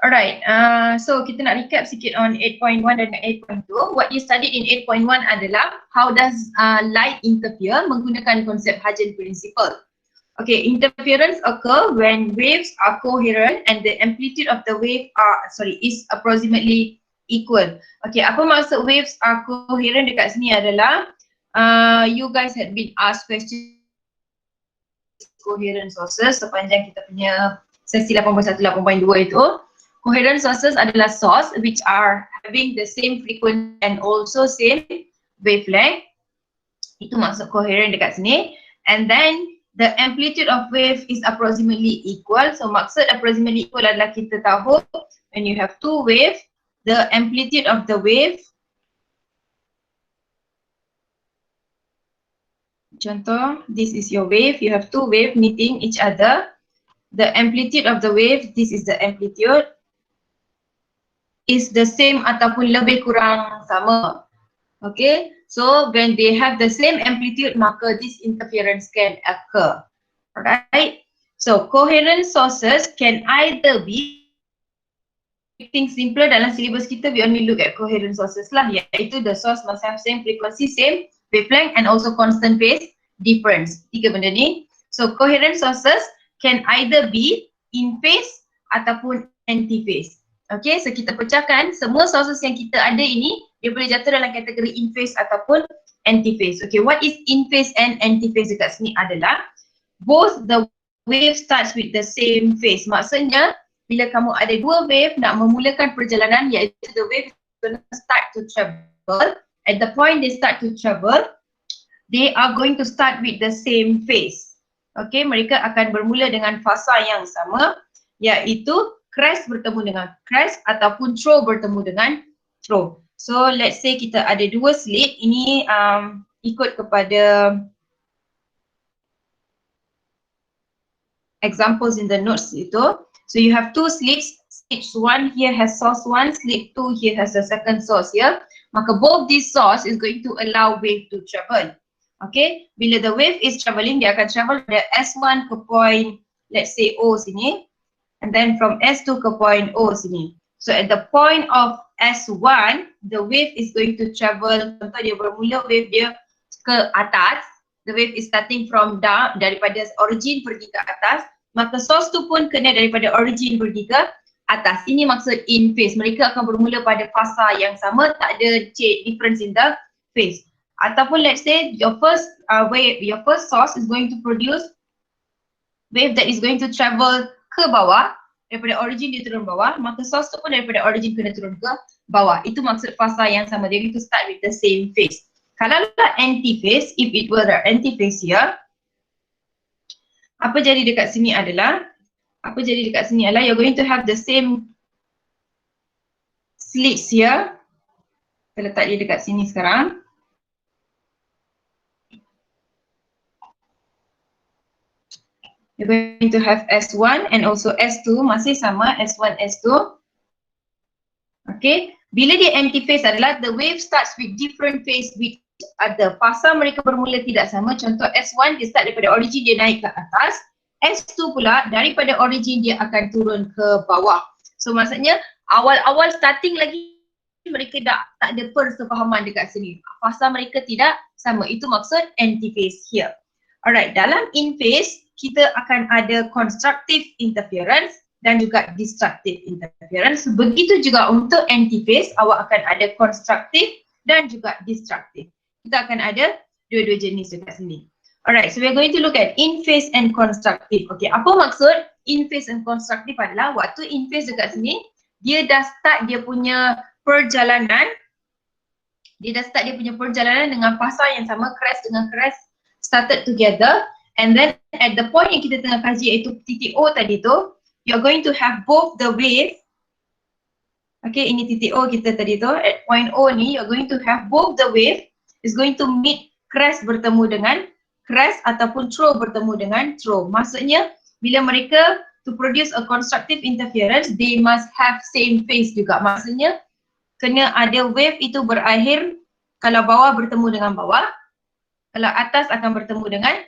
Alright, so kita nak recap sikit on 8.1 dan 8.2. What you studied in 8.1 adalah how does light interfere menggunakan konsep Huygens principle. Okay, interference occur when waves are coherent and the amplitude of the wave is approximately equal. Okay, apa maksud waves are coherent dekat sini adalah you guys had been asked questions coherent sources sepanjang kita punya sesi 8.1, 8.2 itu. Coherent sources adalah source which are having the same frequency and also same wavelength. Itu maksud coherent dekat sini. And then the amplitude of wave is approximately equal. So maksud approximately equal adalah kita tahu when you have two wave, the amplitude of the wave, contoh, this is your wave, you have two wave meeting each other. The amplitude of the wave, this is the amplitude, is the same ataupun lebih kurang sama. Okay, so when they have the same amplitude, maka this interference can occur. Alright, so coherent sources can either be, things simpler dalam syllabus kita, we only look at coherent sources lah, iaitu the source must have same frequency, same wavelength and also constant phase difference. Tiga benda ni. So coherent sources can either be in phase ataupun anti phase. Okay, so kita pecahkan semua sources yang kita ada ini, dia boleh jatuh dalam kategori in phase ataupun anti phase. Okay, what is in phase and anti phase dekat sini adalah both the wave starts with the same phase. Maksudnya bila kamu ada dua wave nak memulakan perjalanan, iaitu the wave gonna start to travel. At the point they start to travel, they are going to start with the same phase. Okay, mereka akan bermula dengan fasa yang sama, iaitu crest bertemu dengan crest ataupun throw bertemu dengan throw. So let's say kita ada dua slit, ini ikut kepada examples in the notes itu. So you have two slits, slit 1 here has source 1, slit 2 here has the second source here. Maka both these source is going to allow wave to travel. Okay, bila the wave is travelling, dia akan travel dari S1 ke point, let's say O sini. And then from S2 ke point O sini. So at the point of S1, the wave is going to travel, contoh dia bermula wave dia ke atas, the wave is starting from down, daripada origin pergi ke atas, maka source tu pun kena daripada origin pergi ke atas. Ini maksud in phase, mereka akan bermula pada fasa yang sama, tak ada difference in the phase. Ataupun let's say your first wave, your first source is going to produce wave that is going to travel ke bawah, daripada origin dia turun bawah, maka source tu pun daripada origin kena turun ke bawah. Itu maksud fasa yang sama, dia going to start with the same phase. Kalau anti-phase, if it were the anti-phase here, apa jadi dekat sini adalah, you're going to have the same slits here. Kita letak dia dekat sini sekarang. You're going to have S1 and also S2, masih sama S1, S2. Okay, bila dia anti-phase adalah the wave starts with different phase with other. Fasa mereka bermula tidak sama. Contoh S1 dia start daripada origin, dia naik ke atas. S2 pula daripada origin dia akan turun ke bawah. So maksudnya awal-awal starting lagi mereka tak ada persefahaman dekat sini. Fasa mereka tidak sama. Itu maksud anti-phase here. Alright, dalam in phase kita akan ada constructive interference dan juga destructive interference. Begitu juga untuk anti-phase, awak akan ada constructive dan juga destructive. Kita akan ada dua-dua jenis dekat sini. Alright, so we're going to look at in phase and constructive. Okay, apa maksud in phase and constructive adalah waktu in phase dekat sini, dia dah start dia punya perjalanan, dengan fasa yang sama, crest dengan crest started together. And then at the point yang kita tengah kaji iaitu titik O tadi tu, you're going to have both the wave. Okay, ini titik O kita tadi tu, at point O ni you're going to have both the wave is going to meet crest bertemu dengan crest ataupun throw bertemu dengan throw. Maksudnya bila mereka to produce a constructive interference, they must have same phase juga. Maksudnya kena ada wave itu berakhir, kalau bawah bertemu dengan bawah, kalau atas akan bertemu dengan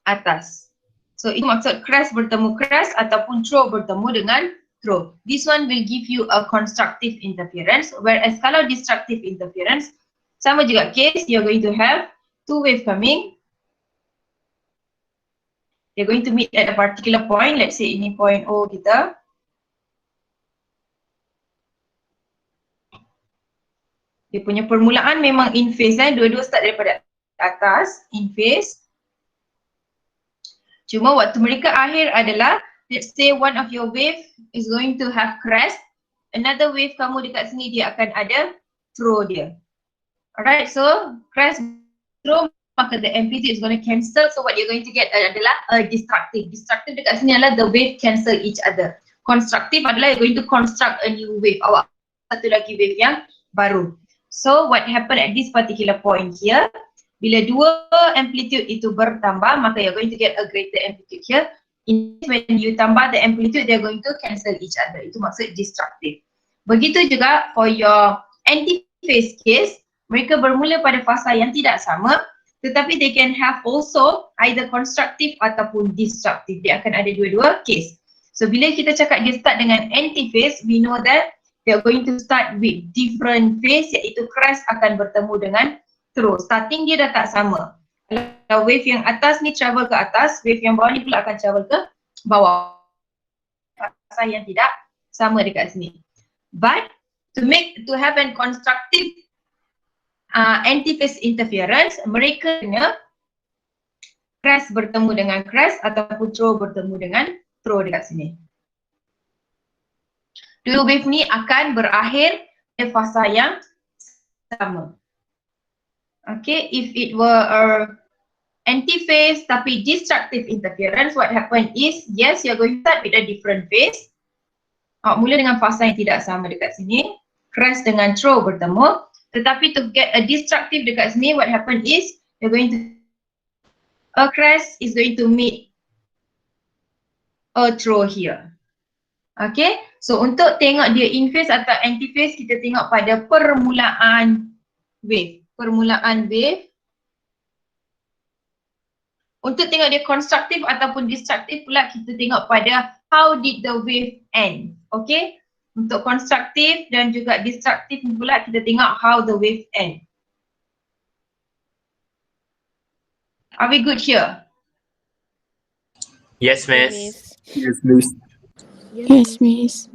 atas. So itu maksud crest bertemu crest ataupun throw bertemu dengan throw. This one will give you a constructive interference, whereas kalau destructive interference, sama juga case, you're going to have two wave coming. They're going to meet at a particular point, let's say ini point O kita. Dia punya permulaan memang in phase, dua-dua start daripada atas, in phase. Cuma waktu mereka akhir adalah, let's say one of your wave is going to have crest, another wave kamu dekat sini dia akan ada throw dia. Alright, so crest throw, maka the amplitude is going to cancel, so what you're going to get adalah a destructive. Destructive dekat sini adalah the wave cancel each other. Constructive adalah you're going to construct a new wave, awak satu lagi wave yang baru. So what happened at this particular point here, bila dua amplitude itu bertambah, maka you're going to get a greater amplitude here. When you tambah the amplitude, they're going to cancel each other. Itu maksud destructive. Begitu juga for your anti-phase case, mereka bermula pada fasa yang tidak sama, tetapi they can have also either constructive ataupun destructive. Dia akan ada dua-dua case. So bila kita cakap dia start dengan anti-phase, we know that they are going to start with different phase, iaitu crest akan bertemu dengan throw. Starting dia dah tak sama. Kalau wave yang atas ni travel ke atas, wave yang bawah ni pula akan travel ke bawah. Fasa yang tidak sama dekat sini. But to have an constructive anti-phase interference, mereka kena crest bertemu dengan crest ataupun throw bertemu dengan throw dekat sini. Dua wave ni akan berakhir di fasa yang sama. Okay, if it were a anti-phase tapi destructive interference, what happen is, yes, you're going to start with a different phase. Mula dengan fasa yang tidak sama dekat sini, crest dengan throw bertemu, tetapi to get a destructive dekat sini, what happen is, you're going to, a crest is going to meet a throw here. Okay, so untuk tengok dia in phase atau anti-phase, kita tengok pada permulaan wave. Permulaan wave. Untuk tengok dia constructive ataupun destructive pula, kita tengok pada how did the wave end. Okay, untuk constructive dan juga destructive pula, kita tengok how the wave end. Are we good here? Yes, miss. Yes, miss. Yes, miss.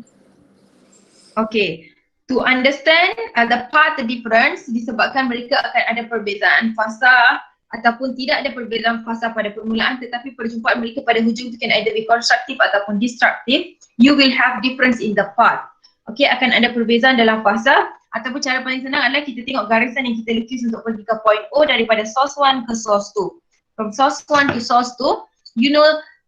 Okay, to understand the path difference, disebabkan mereka akan ada perbezaan fasa ataupun tidak ada perbezaan fasa pada permulaan, tetapi perjumpaan mereka pada hujung itu can either be constructive ataupun destructive, you will have difference in the path. Okay, akan ada perbezaan dalam fasa, ataupun cara paling senang adalah kita tengok garisan yang kita lukis untuk pergi ke point O daripada source 1 ke source 2. From source 1 to source 2, you know,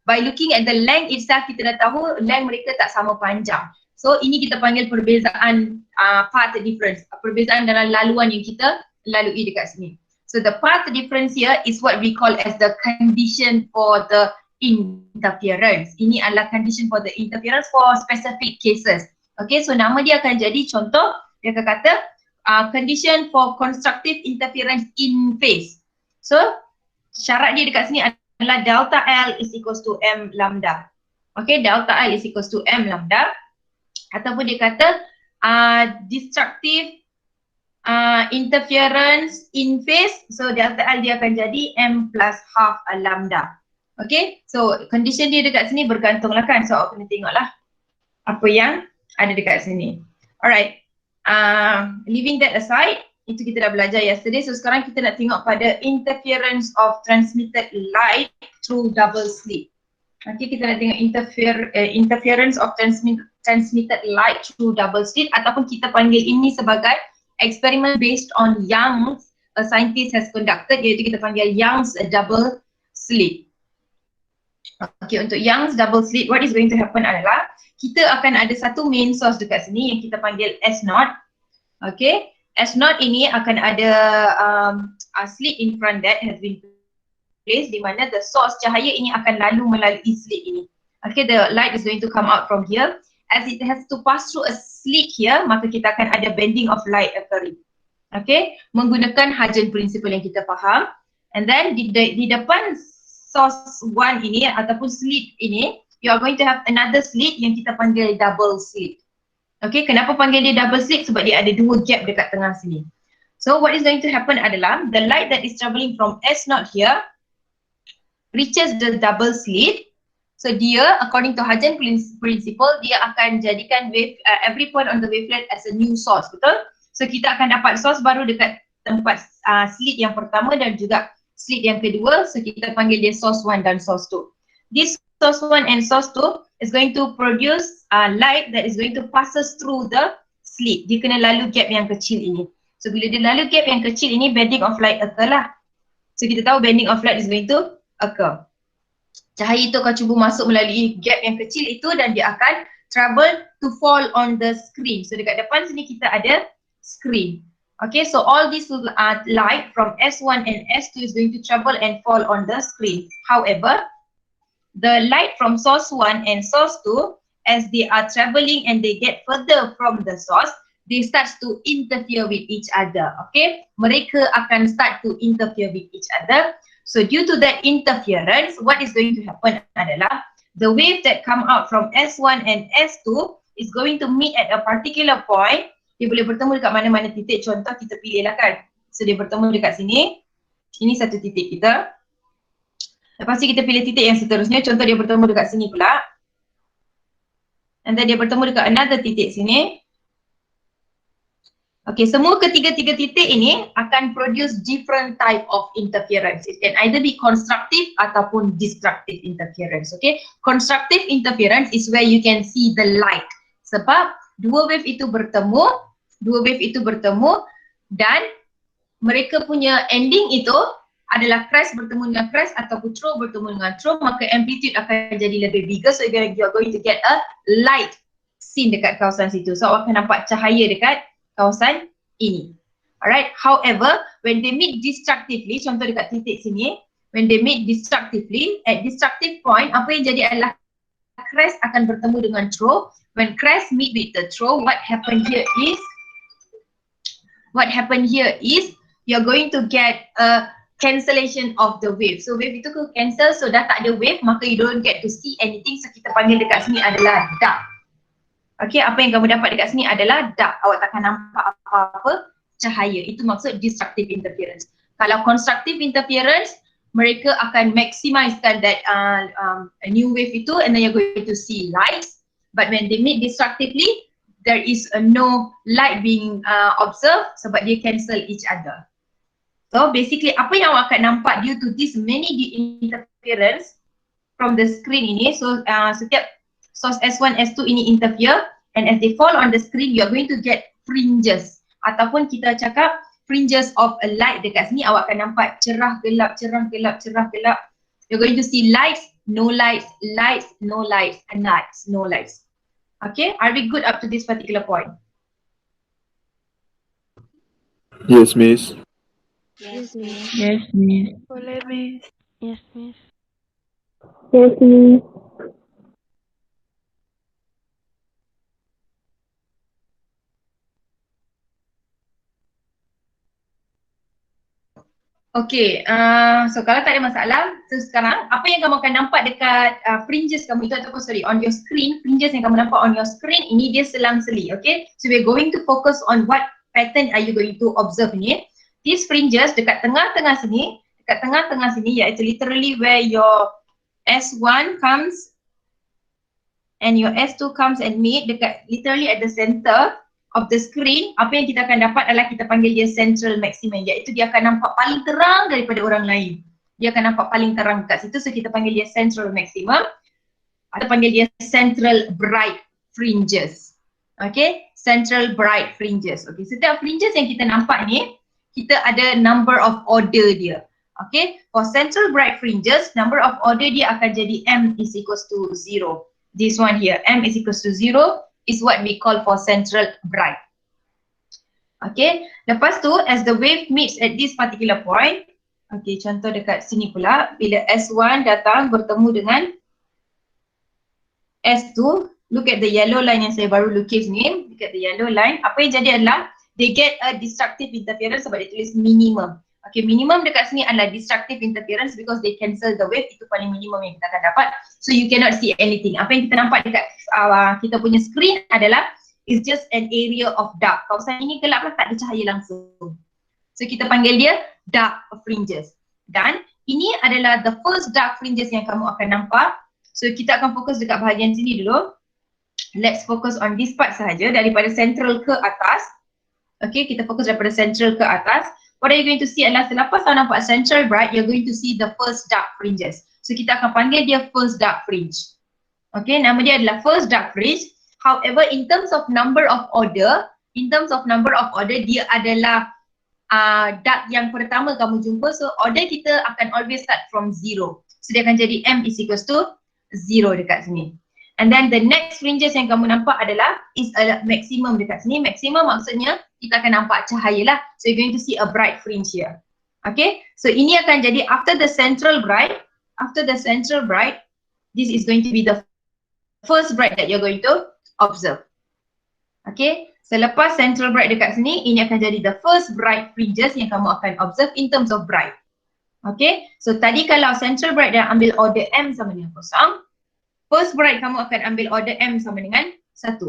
by looking at the length itself, kita dah tahu length mereka tak sama panjang. So ini kita panggil perbezaan path difference, perbezaan dalam laluan yang kita lalui dekat sini. So the path difference here is what we call as the condition for the interference. Ini adalah condition for the interference for specific cases. Okay, so nama dia akan jadi contoh, dia akan kata condition for constructive interference in phase. So syarat dia dekat sini adalah delta L is equals to M lambda. Okay, delta L is equals to M lambda. Ataupun dia kata destructive interference in phase, so delta L dia akan jadi M plus half lambda. Okay, so condition dia dekat sini bergantung lah kan, so awak kena tengok lah apa yang ada dekat sini. Alright, leaving that aside, itu kita dah belajar yesterday, so sekarang kita nak tengok pada interference of transmitted light through double slit. Okay, kita nak tengok interference of transmitted light through double slit, ataupun kita panggil ini sebagai experiment based on Young's, a scientist has conducted, iaitu kita panggil Young's double slit. Okay, untuk Young's double slit, what is going to happen adalah kita akan ada satu main source dekat sini yang kita panggil S0. Okay, S0 ini akan ada slit in front that has been place di mana the source cahaya ini akan lalu melalui slit ini. Okay, the light is going to come out from here. As it has to pass through a slit here, maka kita akan ada bending of light occurring. Okay, menggunakan Hudgens principle yang kita faham. And then di depan source 1 ini ataupun slit ini, you are going to have another slit yang kita panggil double slit. Okay, kenapa panggil dia double slit? Sebab dia ada dua gap dekat tengah sini. So what is going to happen adalah the light that is travelling from S0 here reaches the double slit. So dia according to Huggins principle, dia akan jadikan wave every point on the wavelet as a new source, betul? So kita akan dapat source baru dekat tempat slit yang pertama dan juga slit yang kedua. So kita panggil dia source 1 dan source 2. This source 1 and source 2 is going to produce light that is going to passes through the slit. Dia kena lalu gap yang kecil ini. So bila dia lalu gap yang kecil ini, bending of light occur lah. So kita tahu bending of light is going to occur. Cahaya itu akan cuba masuk melalui gap yang kecil itu dan dia akan travel to fall on the screen. So dekat depan sini kita ada screen. Okay, so all this light from S1 and S2 is going to travel and fall on the screen. However, the light from source 1 and source 2, as they are traveling and they get further from the source, they start to interfere with each other. Okay, mereka akan start to interfere with each other. So due to that interference, what is going to happen adalah the wave that come out from S1 and S2 is going to meet at a particular point. Dia boleh bertemu dekat mana-mana titik, contoh kita pilih lah kan. So dia bertemu dekat sini, ini satu titik kita. Lepas tu kita pilih titik yang seterusnya, contoh dia bertemu dekat sini pula. And then dia bertemu dekat another titik sini. Okay, semua ketiga-tiga titik ini akan produce different type of interference. It can either be constructive ataupun destructive interference. Okay, constructive interference is where you can see the light. Sebab dua wave itu bertemu dan mereka punya ending itu adalah crest bertemu dengan crest ataupun throw bertemu dengan throw, maka amplitude akan jadi lebih bigger. So you are going to get a light seen dekat kawasan situ. So awak akan nampak cahaya dekat kawasan ini. Alright, however, when they meet destructively, contoh dekat titik sini, when they meet destructively, at destructive point, apa yang jadi adalah crest akan bertemu dengan throw. When crest meet with the throw, what happen here is you're going to get a cancellation of the wave. So wave itu cancel, so dah tak ada wave, maka you don't get to see anything. So kita panggil dekat sini adalah dark. Okay, apa yang kamu dapat dekat sini adalah dark. Awak takkan nampak apa-apa cahaya. Itu maksud destructive interference. Kalau constructive interference, mereka akan maximizekan that a new wave itu and then you're going to see lights. But when they meet destructively, there is no light being observed sebab dia cancel each other. So basically apa yang awak akan nampak due to this many interference from the screen ini, so setiap source S1, S2 ini interfere and as they fall on the screen, you are going to get fringes ataupun kita cakap fringes of a light. Dekat sini awak akan nampak cerah gelap, cerah gelap, cerah gelap. You're going to see lights, no lights, lights, no lights, and lights, no lights. Okay, are we good up to this particular point? Yes, miss. Yes, miss. Yes, miss. Boleh, Miss. Yes, miss. Yes, miss. Okay, so kalau tak ada masalah, so sekarang apa yang kamu akan nampak dekat fringes kamu itu ataupun on your screen, fringes yang kamu nampak on your screen ini dia selang-seli, okay? So we're going to focus on what pattern are you going to observe ni. These fringes dekat tengah-tengah sini, iaitu literally where your S1 comes and your S2 comes and meet dekat literally at the center of the screen. Apa yang kita akan dapat adalah kita panggil dia central maximum, iaitu dia akan nampak paling terang daripada orang lain. Dia akan nampak paling terang dekat situ, so kita panggil dia central maximum atau panggil dia central bright fringes. Okay, central bright fringes. Okay, setiap fringes yang kita nampak ni, kita ada number of order dia. Okay, for central bright fringes, number of order dia akan jadi M is equals to 0. This one here, M is equals to 0 is what we call for central bright. Okay, lepas tu as the wave meets at this particular point, okay, contoh dekat sini pula, bila S1 datang bertemu dengan S2, look at the yellow line yang saya baru lukis ni, look at the yellow line, apa yang jadi adalah they get a destructive interference sebab dia tulis minimum. Okay, minimum dekat sini adalah destructive interference because they cancel the wave, itu paling minimum yang kita akan dapat. So you cannot see anything. Apa yang kita nampak dekat kita punya screen adalah is just an area of dark. Kawasan ini gelap lah, tak ada cahaya langsung. So kita panggil dia dark fringes. Dan ini adalah the first dark fringes yang kamu akan nampak. So kita akan fokus dekat bahagian sini dulu. Let's focus on this part sahaja, daripada central ke atas. Okay, kita fokus daripada central ke atas. What are you going to see adalah selepas kau nampak central bright, you're going to see the first dark fringes. So kita akan panggil dia first dark fringe. Okay, nama dia adalah first dark fringe. However, in terms of number of order, dia adalah dark yang pertama kamu jumpa. So order kita akan always start from 0. So dia akan jadi M is equals to 0 dekat sini. And then the next fringes yang kamu nampak adalah is a maximum dekat sini. Maximum maksudnya kita akan nampak cahaya lah. So you're going to see a bright fringe here. Okay, so ini akan jadi after the central bright, this is going to be the first bright that you're going to observe. Okay, selepas central bright dekat sini, ini akan jadi the first bright fringes yang kamu akan observe in terms of bright. Okay, so tadi kalau central bright dah ambil order M sama dengan kosong, first bright kamu akan ambil order M sama dengan 1.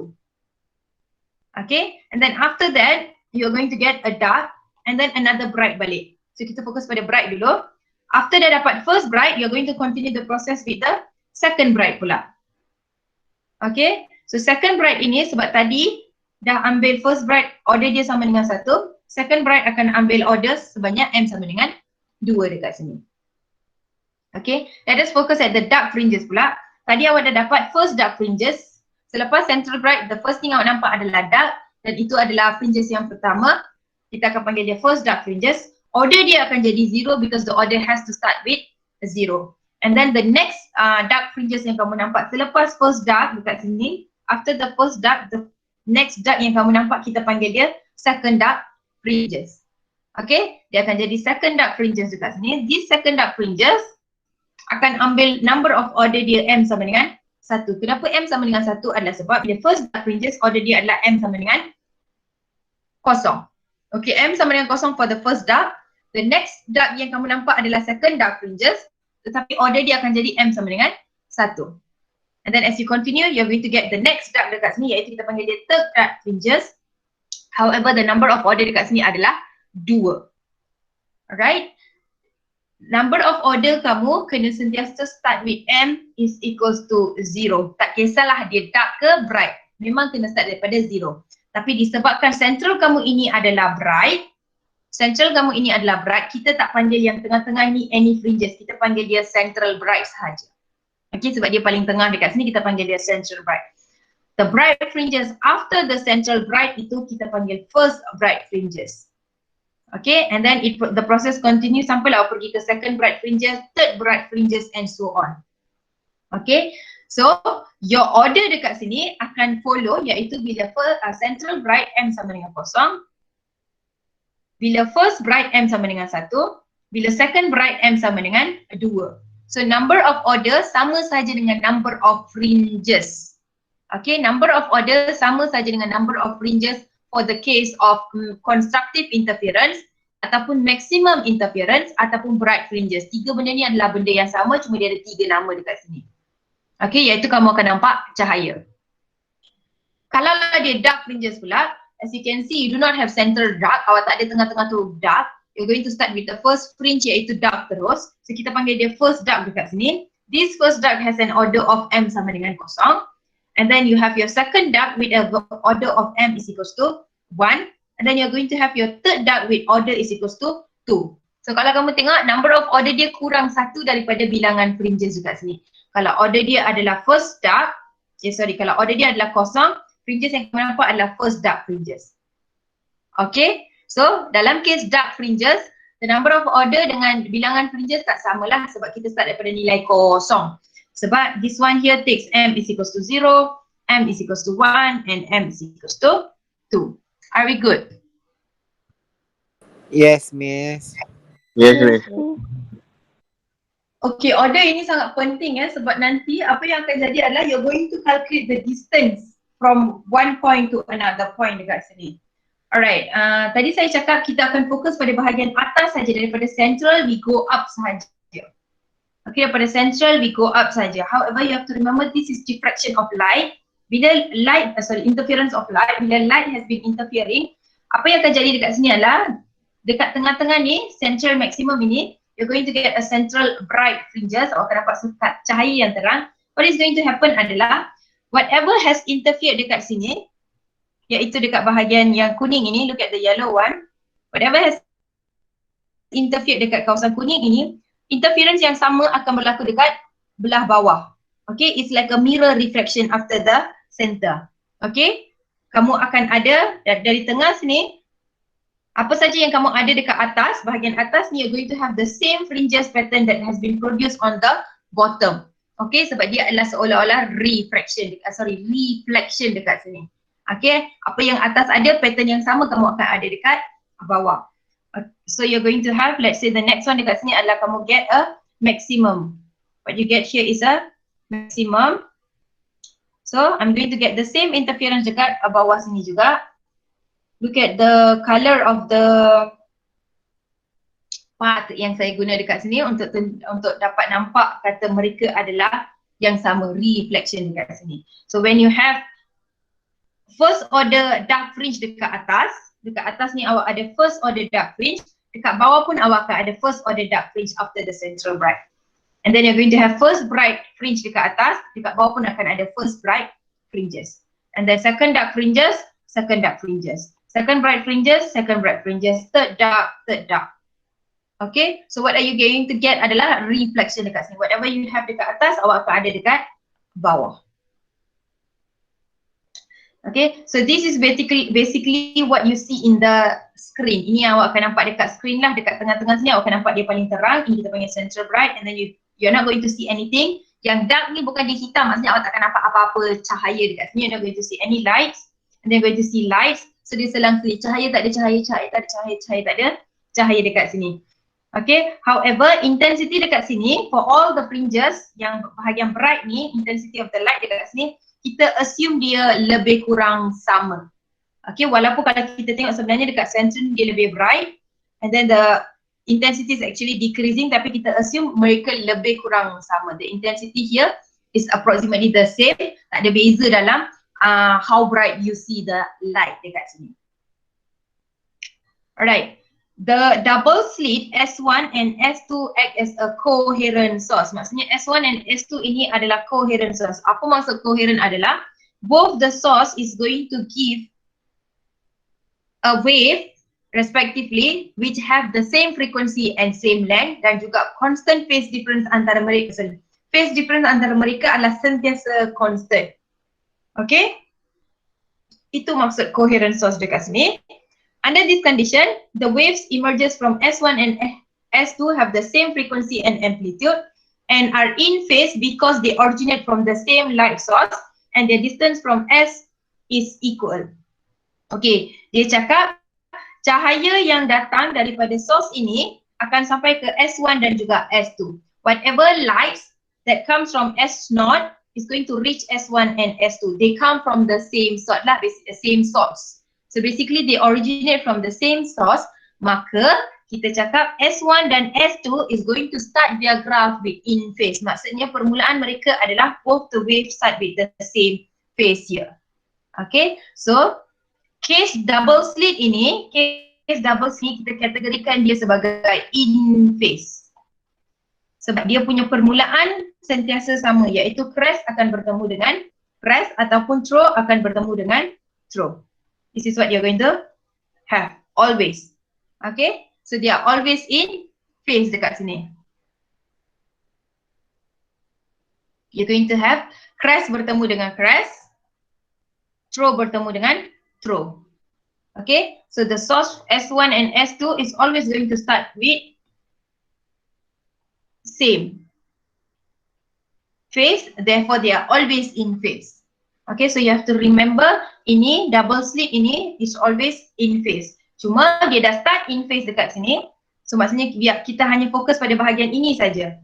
Okay, and then after that, you're going to get a dark and then another bright balik. So kita fokus pada bright dulu. After dah dapat first bright, you're going to continue the process with the second bright pula. Okay, so second bright ini sebab tadi dah ambil first bright, order dia sama dengan 1. Second bright akan ambil order sebanyak M sama dengan 2 dekat sini. Okay, let us focus at the dark fringes pula. Tadi awak dah dapat first dark fringes. Selepas central bright, the first thing awak nampak adalah dark dan itu adalah fringes yang pertama. Kita akan panggil dia first dark fringes. Order dia akan jadi 0 because the order has to start with 0. And then the next dark fringes yang kamu nampak selepas first dark dekat sini, after the first dark, the next dark yang kamu nampak kita panggil dia second dark fringes. Okay, dia akan jadi second dark fringes dekat sini. This second dark fringes akan ambil number of order dia M sama dengan 1. Kenapa M sama dengan 1 adalah sebab bila first dark fringes order dia adalah M sama dengan 0. Okay, M sama dengan 0 for the first dark. The next dark yang kamu nampak adalah second dark fringes, tetapi order dia akan jadi M sama dengan 1. And then as you continue, you're going to get the next dark dekat sini, iaitu kita panggil dia third dark fringes. However, the number of order dekat sini adalah 2. Alright. Number of order kamu kena sentiasa start with M is equals to 0. Tak kisahlah dia dark ke bright. Memang kena start daripada 0. Tapi disebabkan central kamu ini adalah bright, kita tak panggil yang tengah-tengah ni any fringes. Kita panggil dia central bright sahaja. Okay, sebab dia paling tengah dekat sini kita panggil dia central bright. The bright fringes after the central bright itu kita panggil first bright fringes. Okay, and then the process continue sampailah pergi ke second bright fringes, third bright fringes and so on. Okay, so your order dekat sini akan follow, iaitu bila central bright M sama dengan 0, bila first bright M sama dengan 1, bila second bright M sama dengan 2. So number of order sama saja dengan number of fringes. Okay, number of order sama saja dengan number of fringes for the case of constructive interference ataupun maximum interference ataupun bright fringes. 3 benda ni adalah benda yang sama, cuma dia ada 3 nama dekat sini. Okay, iaitu kamu akan nampak cahaya. Kalau dia dark fringes pula, as you can see, you do not have central dark, awak tak ada tengah-tengah tu dark. You're going to start with the first fringe iaitu dark terus. So kita panggil dia first dark dekat sini. This first dark has an order of M sama dengan 0. And then you have your second dark with a order of M is equals to 1. And then you're going to have your third dark with order is equals to 2. So kalau kamu tengok number of order dia kurang 1 daripada bilangan fringes dekat sini. Kalau order dia adalah first dark, kalau order dia adalah 0, fringes yang kamu nampak adalah first dark fringes. Okay, so dalam case dark fringes, the number of order dengan bilangan fringes tak samalah sebab kita start daripada nilai 0. Sebab this one here takes M is equals to 0, M is equals to 1 and M is equals to 2. Are we good? Yes, Miss. Yes, Miss. Okay, order ini sangat penting sebab nanti apa yang akan jadi adalah you're going to calculate the distance from one point to another point dekat sini. Alright, tadi saya cakap kita akan fokus pada bahagian atas saja, daripada central we go up sahaja. Okay, daripada central we go up saja. However, you have to remember this is diffraction of light. Bila interference of light, bila light has been interfering, apa yang akan jadi dekat sini adalah dekat tengah-tengah ni, central maximum ini, you're going to get a central bright fringes, awak akan dapat sekat cahaya yang terang. What is going to happen adalah whatever has interfered dekat sini, iaitu dekat bahagian yang kuning ini, look at the yellow one, whatever has interfered dekat kawasan kuning ini, interference yang sama akan berlaku dekat belah bawah. Okay, it's like a mirror reflection after the center. Okay, kamu akan ada dari tengah sini, apa saja yang kamu ada dekat atas, bahagian atas ni, you're going to have the same fringes pattern that has been produced on the bottom. Okay, sebab dia adalah seolah-olah reflection dekat sini. Okay, apa yang atas ada, pattern yang sama kamu akan ada dekat bawah. So you're going to have, let's say the next one dekat sini adalah kamu get a maximum. What you get here is a maximum. So I'm going to get the same interference dekat bawah sini juga. Look at the color of the part yang saya guna dekat sini untuk dapat nampak kata mereka adalah yang sama, reflection dekat sini. So when you have first order dark fringe dekat atas ni awak ada first order dark fringe, dekat bawah pun awak akan ada first order dark fringe after the central bright. And then you're going to have first bright fringe dekat atas, dekat bawah pun akan ada first bright fringes. And then second dark fringes, second dark fringes. Second bright fringes, second bright fringes, third dark, third dark. Okay, so what are you going to get adalah reflection dekat sini. Whatever you have dekat atas, awak akan ada dekat bawah. Okay, so this is basically what you see in the screen. Ini awak akan nampak dekat screen lah, dekat tengah-tengah sini awak akan nampak dia paling terang. Ini kita panggil central bright, and then you're not going to see anything. Yang dark ni bukan dia hitam, maksudnya awak takkan nampak apa-apa cahaya dekat sini. You're not going to see any lights, and then you're going to see lights. So dia selang-seling, cahaya tak ada cahaya, cahaya tak ada cahaya, cahaya tak ada cahaya dekat sini. Okay, however intensity dekat sini for all the fringes yang bahagian bright ni, intensity of the light dekat sini, kita assume dia lebih kurang sama. Okay, walaupun kalau kita tengok sebenarnya dekat center dia lebih bright, and then the intensity is actually decreasing, tapi kita assume mereka lebih kurang sama. The intensity here is approximately the same, tak ada beza dalam how bright you see the light dekat sini. Alright, the double slit S1 and S2 act as a coherent source. Maksudnya S1 and S2 ini adalah coherent source. Apa maksud coherent adalah both the source is going to give a wave respectively which have the same frequency and same length, dan juga constant phase difference antara mereka. Phase difference antara mereka adalah sentiasa constant. Okay, itu maksud coherent source dekat sini. Under this condition, the waves emerges from S1 and S2 have the same frequency and amplitude and are in phase because they originate from the same light source and their distance from S is equal. Okay, dia cakap cahaya yang datang daripada source ini akan sampai ke S1 dan juga S2. Whatever lights that comes from S0 is going to reach S1 and S2. They come from the same source lah, the same source. So basically they originate from the same source, maka kita cakap S1 dan S2 is going to start their graph with in phase. Maksudnya permulaan mereka adalah both the wave start with the same phase here. Okay, so case double slit ini, kita kategorikan dia sebagai in phase. Sebab dia punya permulaan sentiasa sama, iaitu crest akan bertemu dengan crest ataupun throw akan bertemu dengan throw. This is what you're going to have, always. Okay, so they are always in phase dekat sini. You're going to have crest bertemu dengan crest, throw bertemu dengan throw. Okay, so the source S1 and S2 is always going to start with same phase, therefore they are always in phase. Okay, so you have to remember ini double slit ini is always in phase. Cuma dia dah start in phase dekat sini, so maksudnya biar kita hanya fokus pada bahagian ini saja.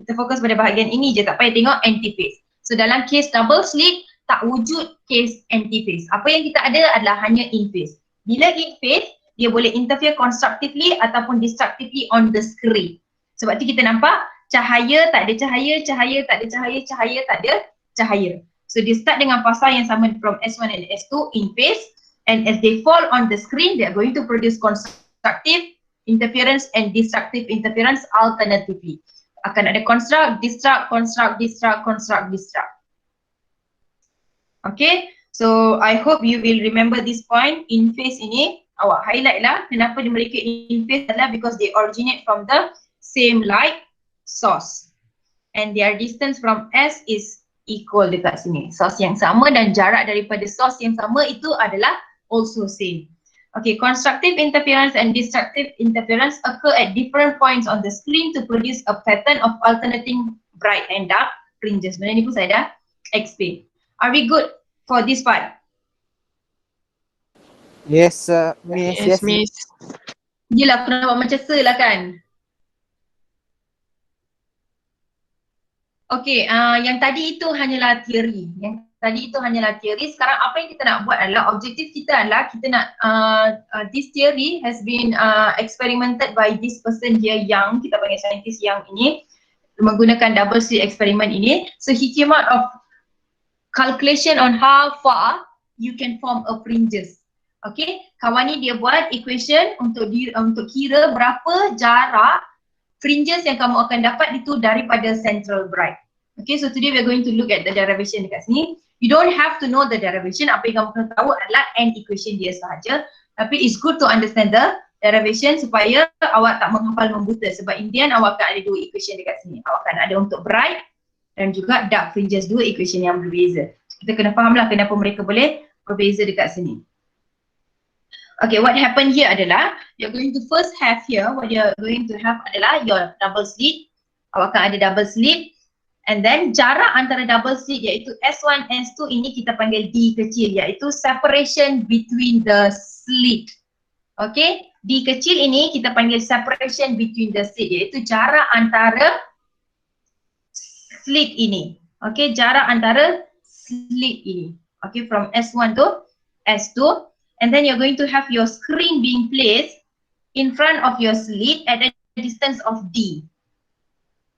Kita fokus pada bahagian ini je, tak payah tengok anti phase. So dalam case double slit tak wujud case anti phase. Apa yang kita ada adalah hanya in phase. Bila in phase, dia boleh interfere constructively ataupun destructively on the screen. Sebab tu kita nampak cahaya tak ada cahaya, cahaya tak ada cahaya, cahaya tak ada cahaya. So dia start dengan fasa yang sama from S1 and S2 in phase, and as they fall on the screen, they are going to produce constructive interference and destructive interference alternatively. Akan ada construct, destruct, construct, destruct, construct, destruct. Okay, so I hope you will remember this point. In phase ini, awak highlight lah kenapa mereka in phase adalah because they originate from the same light source. And their distance from S is equal dekat sini. Source yang sama dan jarak daripada source yang sama itu adalah also same. Okay, constructive interference and destructive interference occur at different points on the screen to produce a pattern of alternating bright and dark fringes. Benda ni pun saya dah explain. Are we good for this part? Yes, Miss. Yes, Miss. Yelah, aku nampak macam lah kan? Okay, yang tadi itu hanyalah teori. Sekarang apa yang kita nak buat adalah, objektif kita adalah kita nak, this theory has been experimented by this person here, Young, kita panggil scientist Young ini, menggunakan double slit experiment ini. So he came out of calculation on how far you can form a fringes. Okay, kawan ni dia buat equation untuk kira berapa jarak fringes yang kamu akan dapat itu daripada central bright. Okay, so today we are going to look at the derivation dekat sini. You don't have to know the derivation, apa yang kamu perlu tahu adalah end equation dia sahaja. Tapi it's good to understand the derivation supaya awak tak menghafal membuta, sebab in the end awak akan ada dua equation dekat sini. Awak akan ada untuk bright dan juga dark fringes, dua equation yang berbeza. Kita kena fahamlah kenapa mereka boleh berbeza dekat sini. Okay, what happened here adalah you're going to first have here, what you're going to have adalah your double slit. Awak akan ada double slit, and then jarak antara double slit iaitu S1, S2 ini kita panggil D kecil, iaitu separation between the slit. Okay, D kecil ini kita panggil separation between the slit, iaitu jarak antara slit ini. Okay, jarak antara slit ini. Okay, from S1 to S2. And then you're going to have your screen being placed in front of your slit at a distance of D.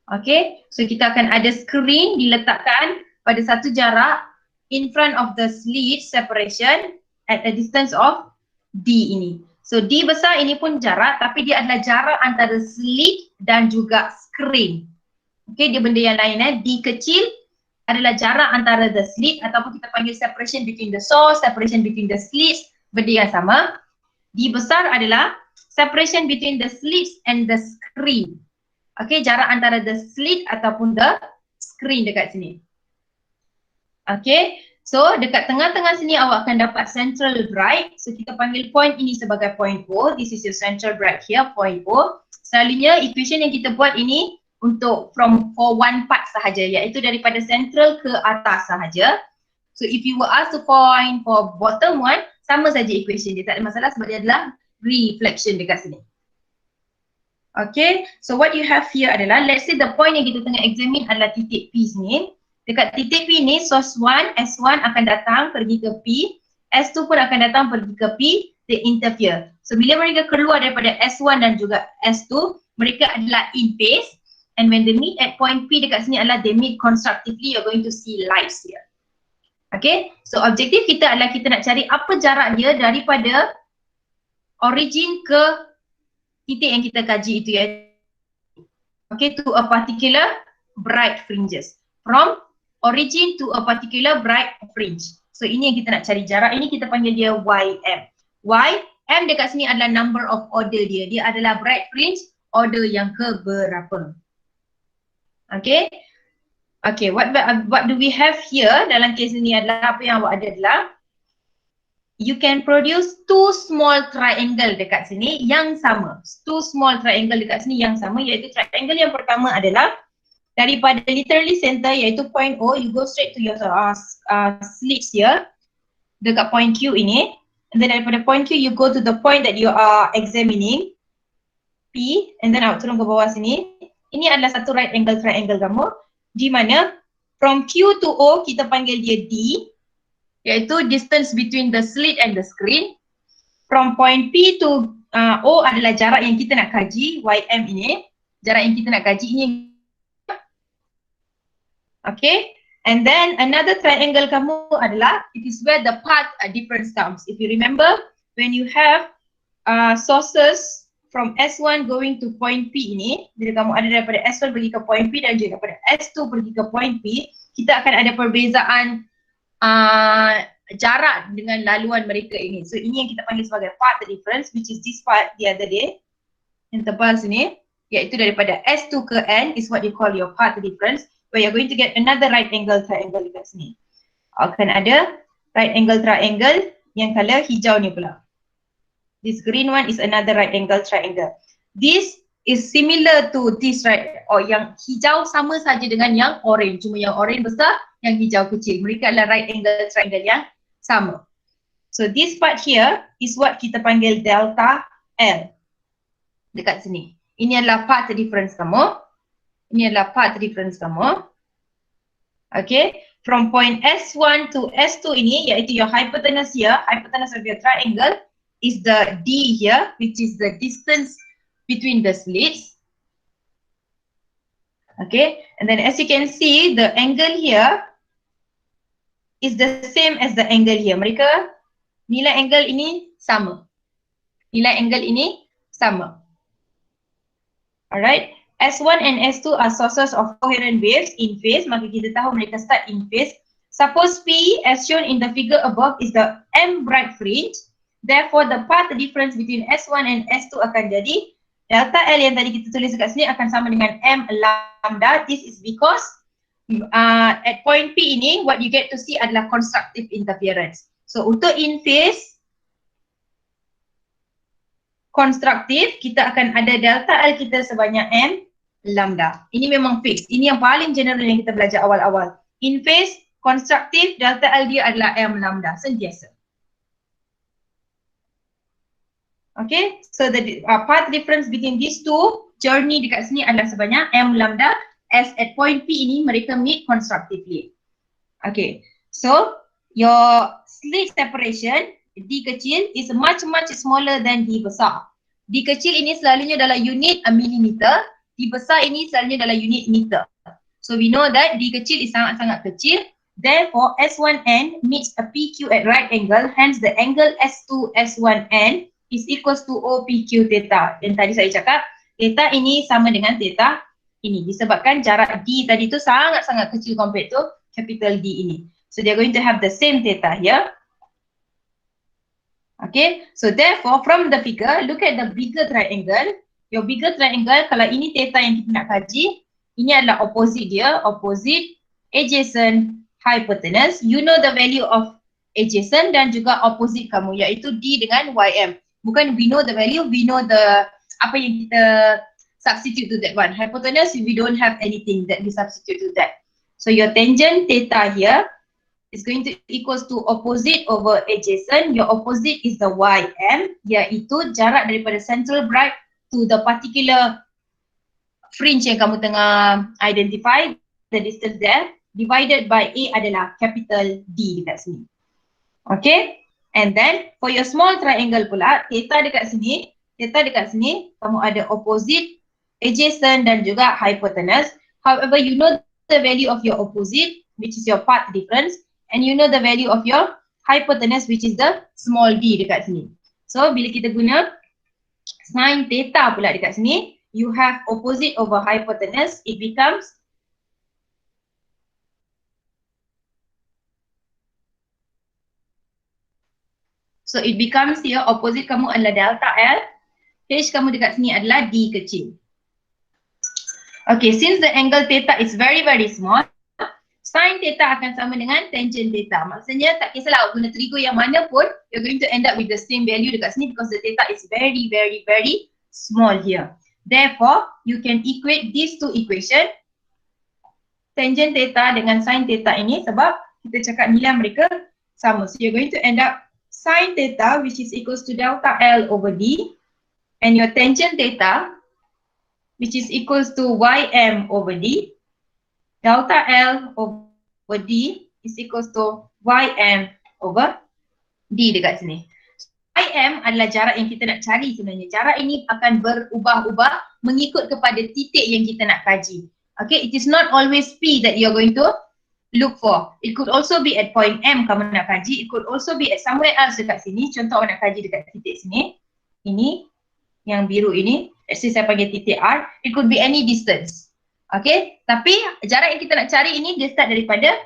Okay, so kita akan ada screen diletakkan pada satu jarak in front of the slit separation at a distance of D ini. So D besar ini pun jarak, tapi dia adalah jarak antara slit dan juga screen. Okay, dia benda yang lain D kecil adalah jarak antara the slit, ataupun kita panggil separation between the source, separation between the slits, benda yang sama. D besar adalah separation between the slits and the screen. Okay, jarak antara the slit ataupun the screen dekat sini. Okay, so dekat tengah-tengah sini awak akan dapat central bright. So kita panggil point ini sebagai point O. This is your central bright here, point O. Selalunya equation yang kita buat ini untuk for one part sahaja, iaitu daripada central ke atas sahaja. So if you were asked to find for bottom one, sama saja equation dia, tak ada masalah sebab dia adalah reflection dekat sini. Okay, so what you have here adalah, let's say the point yang kita tengah examine adalah titik P sini. Dekat titik P ni, source 1, S1 akan datang pergi ke P, S2 pun akan datang pergi ke P, they interfere. So bila mereka keluar daripada S1 dan juga S2, mereka adalah in phase, and when they meet at point P dekat sini adalah they meet constructively, you're going to see lights here. Okay, so objektif kita adalah kita nak cari apa jarak dia daripada origin ke titik yang kita kaji itu ya. Okay, to a particular bright fringes. From origin to a particular bright fringe. So ini yang kita nak cari, jarak ini kita panggil dia YM. YM dekat sini adalah number of order dia. Dia adalah bright fringe order yang keberapa. Okay. Okay, what do we have here dalam kes ini adalah, apa yang awak ada adalah you can produce two small triangle dekat sini yang sama. Two small triangle dekat sini yang sama, iaitu triangle yang pertama adalah daripada literally center iaitu point O, you go straight to your slits here dekat point Q ini, and then daripada point Q you go to the point that you are examining P, and then awak turun ke bawah sini. Ini adalah satu right angle triangle kamu, di mana from Q to O kita panggil dia D, iaitu distance between the slit and the screen. from point P to O adalah jarak yang kita nak kaji, YM ini. Jarak yang kita nak kaji ini. Okay. And then another triangle kamu adalah, it is where the path difference comes. If you remember, when you have sources from S1 going to point P ini, bila kamu ada daripada S1 pergi ke point P dan juga daripada S2 pergi ke point P, kita akan ada perbezaan jarak dengan laluan mereka ini. So ini yang kita panggil sebagai path difference, which is this part the other day, yang tebal sini, iaitu daripada S2 ke N is what you call your path difference, where you're going to get another right angle triangle dekat sini. Akan ada right angle triangle yang color hijau ni pula. This green one is another right angle triangle. This is similar to this right, or yang hijau sama saja dengan yang orange, cuma yang orange besar, yang hijau kecil. Mereka adalah right angle triangle yang sama. So this part here is what kita panggil delta L. Dekat sini. Ini adalah path difference kamu. Ini adalah path difference kamu. Okay. From point S1 to S2 ini, iaitu your hypotenuse here, hypotenuse of your triangle, is the D here, which is the distance between the slits. Okay, and then as you can see, the angle here is the same as the angle here. Mereka, nilai angle ini sama. Nilai angle ini sama. Alright, S1 and S2 are sources of coherent waves in phase. Maka kita tahu mereka start in phase. Suppose P, as shown in the figure above, is the M bright fringe. Therefore, the path difference between S1 and S2 akan jadi delta L yang tadi kita tulis dekat sini akan sama dengan M lambda. This is because at point P ini, what you get to see adalah constructive interference. So, untuk in phase konstruktif, kita akan ada delta L kita sebanyak M lambda. Ini memang fix. Ini yang paling general yang kita belajar awal-awal. In phase konstruktif, delta L dia adalah M lambda, sentiasa. Okay, so the path difference between these two journey dekat sini adalah sebanyak M lambda, as at point P ini mereka meet constructively. Okay, so your slit separation D kecil is much smaller than D besar. D kecil ini selalunya dalam unit millimeter, D besar ini selalunya dalam unit meter. So we know that D kecil is sangat-sangat kecil. Therefore S1N meets a PQ at right angle, hence the angle S2 S1N is equals to OPQ theta. Dan tadi saya cakap, theta ini sama dengan theta ini. Disebabkan jarak D tadi tu sangat-sangat kecil compared to capital D ini. So they're going to have the same theta here. Okay, so therefore from the figure, look at the bigger triangle. Your bigger triangle, kalau ini theta yang kita nak kaji, ini adalah opposite dia, opposite, adjacent, hypotenuse. You know the value of adjacent dan juga opposite kamu, iaitu D dengan YM. Bukan we know the value, we know the apa yang kita substitute to that one. Hypotenuse, we don't have anything that we substitute to that. So your tangent theta here is going to equals to opposite over adjacent. Your opposite is the YM, iaitu jarak daripada central bright to the particular fringe yang kamu tengah identify, the distance there, divided by A adalah capital D dekat sini. Okay? And then for your small triangle pula, theta dekat sini, kamu ada opposite, adjacent dan juga hypotenuse. However, you know the value of your opposite, which is your path difference, and you know the value of your hypotenuse, which is the small d dekat sini. So bila kita guna sin theta pula dekat sini, you have opposite over hypotenuse, it becomes here, opposite kamu adalah delta L, H kamu dekat sini adalah D kecil. Okay, since the angle theta is very small, sin theta akan sama dengan tangent theta. Maksudnya tak kisahlah guna trigo yang mana pun, you're going to end up with the same value dekat sini because the theta is very small here. Therefore, you can equate these two equation, tangent theta dengan sin theta ini, sebab kita cakap nilai mereka sama. So you're going to end up sin theta, which is equals to delta L over D, and your tangent theta, which is equals to YM over D. Delta L over D is equals to YM over D dekat sini. YM adalah jarak yang kita nak cari sebenarnya. Jarak ini akan berubah-ubah mengikut kepada titik yang kita nak kaji. Okay, it is not always P that you are going to look for. It could also be at point M kamu nak kaji. It could also be at somewhere else dekat sini. Contoh awak nak kaji dekat titik sini. Ini, yang biru ini. Let's say saya panggil titik R. It could be any distance. Okay, tapi jarak yang kita nak cari ini dia start daripada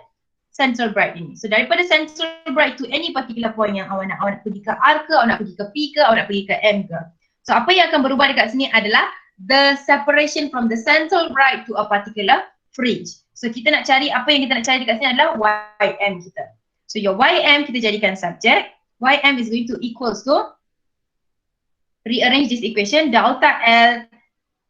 central bright ini. So daripada central bright to any particular point yang awak nak pergi ke R ke, awak nak pergi ke P ke, awak nak pergi ke M ke. So apa yang akan berubah dekat sini adalah the separation from the central bright to a particular fringe. So kita nak cari, apa yang kita nak cari dekat sini adalah YM kita. So your YM kita jadikan subject. YM is going to equals to, rearrange this equation, delta L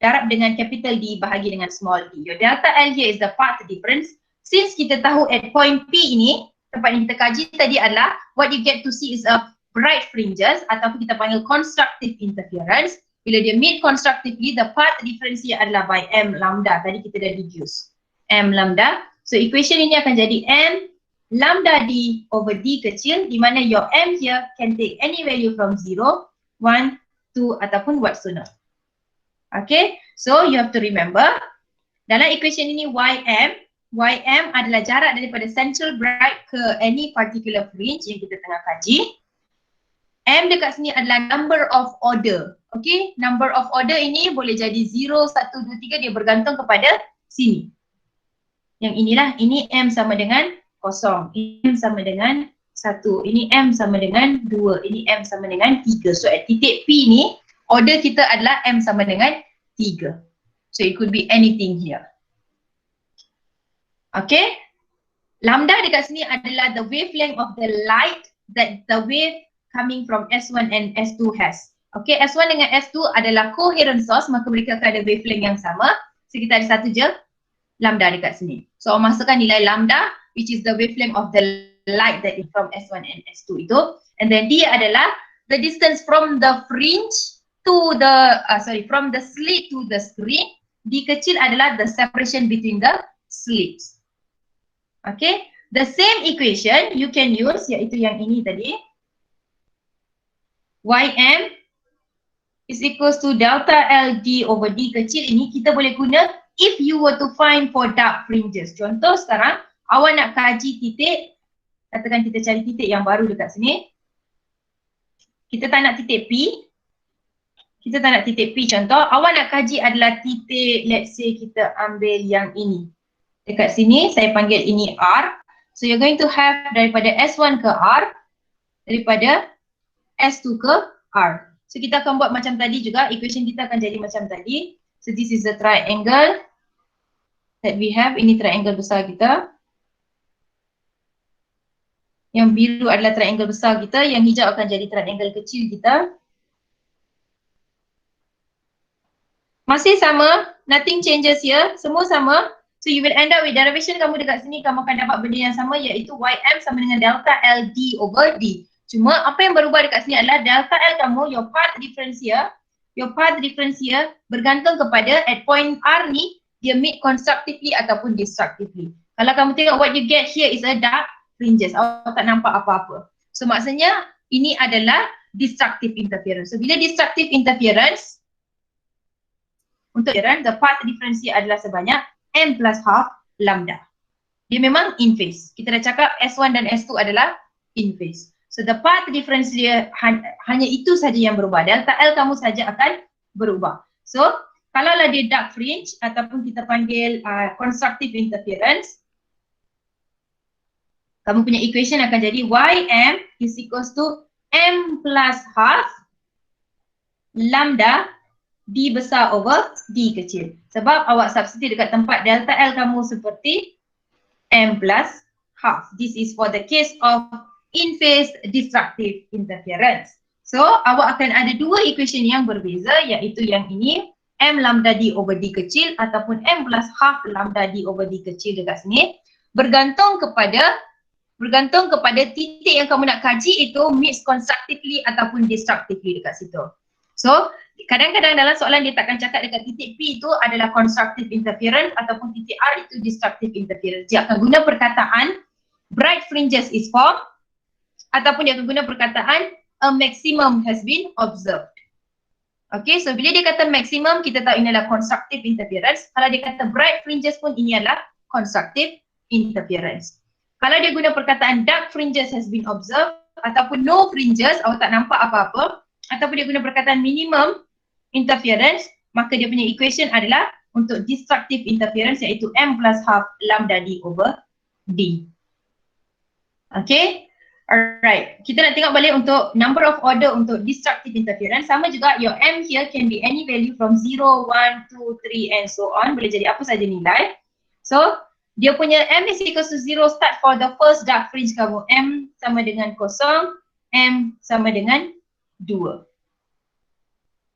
darab dengan capital D bahagi dengan small d. Your delta L here is the path difference. Since kita tahu at point P ini, tempat yang kita kaji tadi adalah what you get to see is a bright fringes ataupun kita panggil constructive interference. Bila dia meet constructively, the path difference here adalah by M lambda. Tadi kita dah deduce. M lambda. So equation ini akan jadi M lambda D over D kecil di mana your M here can take any value from 0, 1, 2 ataupun whatsoever. Okay, so you have to remember dalam equation ini YM adalah jarak daripada central bright ke any particular fringe yang kita tengah kaji. M dekat sini adalah number of order. Okay, number of order ini boleh jadi 0, 1, 2, 3, dia bergantung kepada sini. Yang inilah, ini M sama dengan 0, M sama dengan 1, ini M sama dengan 2, ini M sama dengan 3. So at titik P ni, order kita adalah M sama dengan 3. So it could be anything here. Okay. Lambda dekat sini adalah the wavelength of the light that the wave coming from S1 and S2 has. Okay, S1 dengan S2 adalah coherent source, maka mereka akan ada wavelength yang sama. So kita ada satu je lambda dekat sini. So masukkan nilai lambda which is the wavelength of the light that is from S1 and S2 itu. And then D adalah the distance from the fringe to the, from the slit to the screen. D kecil adalah the separation between the slits. Okay, the same equation you can use, iaitu yang ini tadi. YM is equals to delta L D over D kecil ini kita boleh guna if you were to find for dark fringes. Contoh sekarang, awak nak kaji titik, katakan kita cari titik yang baru dekat sini. Kita tak nak titik P. Kita tak nak titik P contoh. Awak nak kaji adalah titik, let's say kita ambil yang ini. Dekat sini, saya panggil ini R. So you're going to have daripada S1 ke R, daripada S2 ke R. So kita akan buat macam tadi juga, equation kita akan jadi macam tadi. So this is the triangle that we have, ini triangle besar kita. Yang biru adalah triangle besar kita, yang hijau akan jadi triangle kecil kita. Masih sama, nothing changes here, semua sama. So you will end up with derivation kamu dekat sini, kamu akan dapat benda yang sama iaitu YM sama dengan delta L D over D. Cuma apa yang berubah dekat sini adalah delta L kamu, your path difference here bergantung kepada at point R ni, dia meet constructively ataupun destructively. Kalau kamu tengok what you get here is a dark fringes, awak tak nampak apa-apa. So maksudnya ini adalah destructive interference. So bila destructive interference, untuk the path difference here adalah sebanyak M plus half lambda. Dia memang in phase. Kita dah cakap S1 dan S2 adalah in phase. So the path difference dia hanya itu saja yang berubah. Delta L kamu saja akan berubah. So kalaulah dia dark fringe ataupun kita panggil constructive interference, kamu punya equation akan jadi YM is equals to M plus half lambda D besar over D kecil. Sebab awak substitute dekat tempat delta L kamu seperti M plus half. This is for the case of in-phase destructive interference. So awak akan ada dua equation yang berbeza, iaitu yang ini M lambda D over D kecil ataupun M plus half lambda D over D kecil dekat sini. Bergantung kepada titik yang kamu nak kaji itu meets constructively ataupun destructively dekat situ. So kadang-kadang dalam soalan dia takkan cakap dekat titik P itu adalah constructive interference ataupun titik R itu destructive interference. Dia akan guna perkataan bright fringes is formed ataupun dia akan guna perkataan a maximum has been observed. Okay, so bila dia kata maximum, kita tahu ini adalah constructive interference. Kalau dia kata bright fringes pun ini adalah constructive interference. Kalau dia guna perkataan dark fringes has been observed ataupun no fringes, awak tak nampak apa-apa, ataupun dia guna perkataan minimum interference, maka dia punya equation adalah untuk destructive interference iaitu m plus half lambda d over d. Okay, alright. Kita nak tengok balik untuk number of order untuk destructive interference. Sama juga, your m here can be any value from 0, 1, 2, 3 and so on. Boleh jadi apa saja nilai. So, dia punya m is equals to 0 start for the first dark fringe kamu. M sama dengan 0, m sama dengan 2.